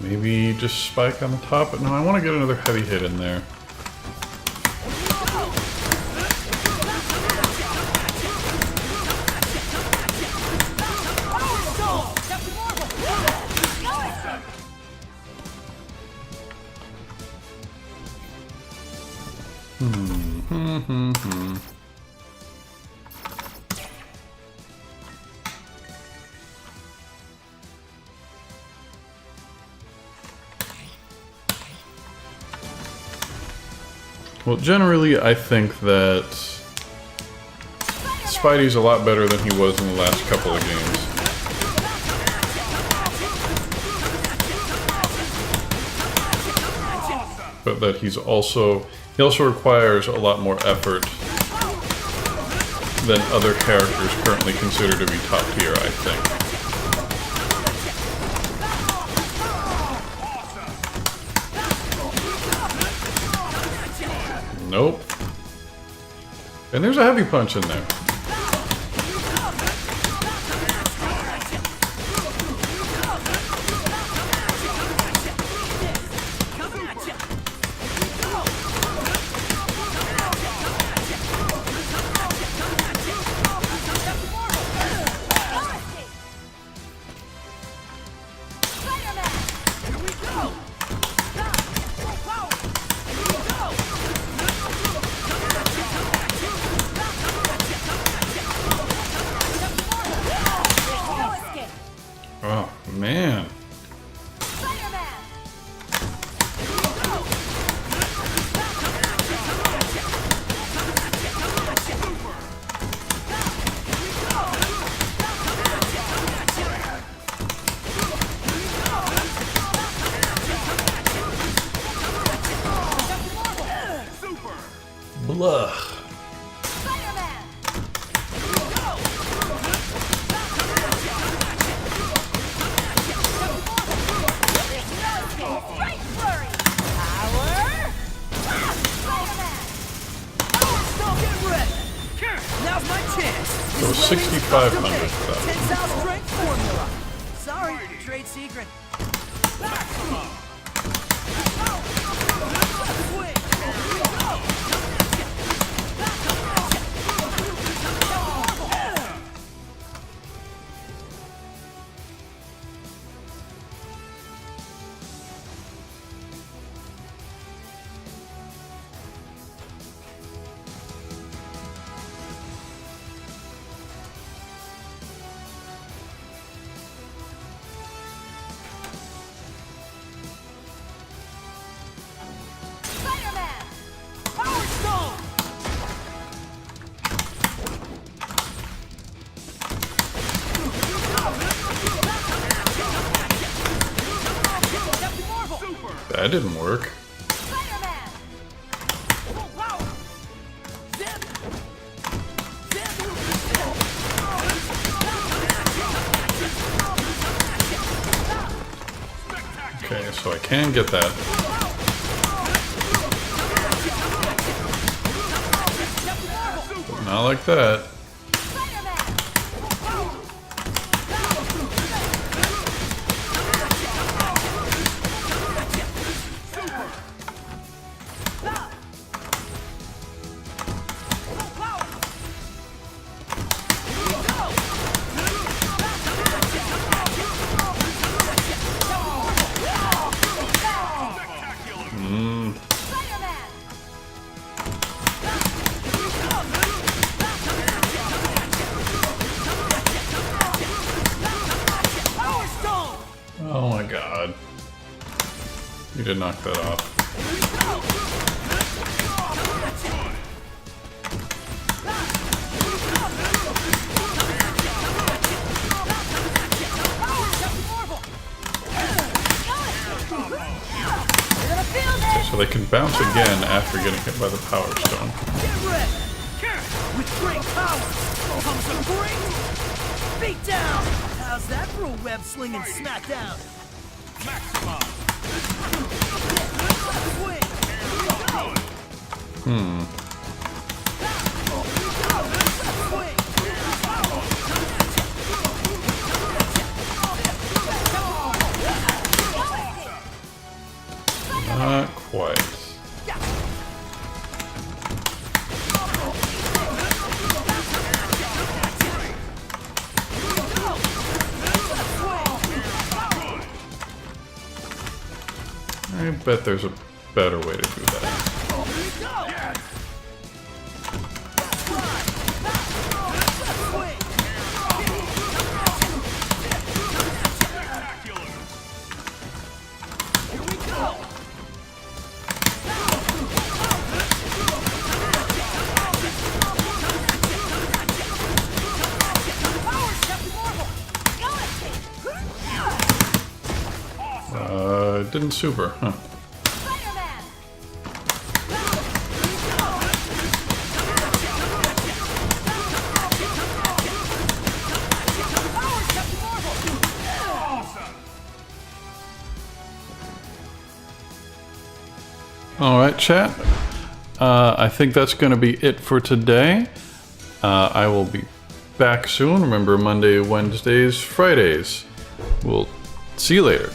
Maybe just spike on the top, but no, I want to get another heavy hit in there. Well, generally, I think that Spidey's a lot better than he was in the last couple of games. But that he also requires a lot more effort than other characters currently considered to be top tier, I think. Nope. And there's a heavy punch in there. Oh, man. Blah. Now's my chance. So 6,500 for that. Tensile strength formula. Sorry, trade secret. That didn't work. So I can get that. Not like that. Oh my god. You did knock that off. So they can bounce again after getting hit by the Power Stone. Get ready! With great power comes a great beat down! How's that for a web slinging smackdown? Not quite. I bet there's a better way to do that. Didn't super, huh? Alright, chat. I think that's going to be it for today. I will be back soon. Remember, Monday, Wednesdays, Fridays. We'll see you later.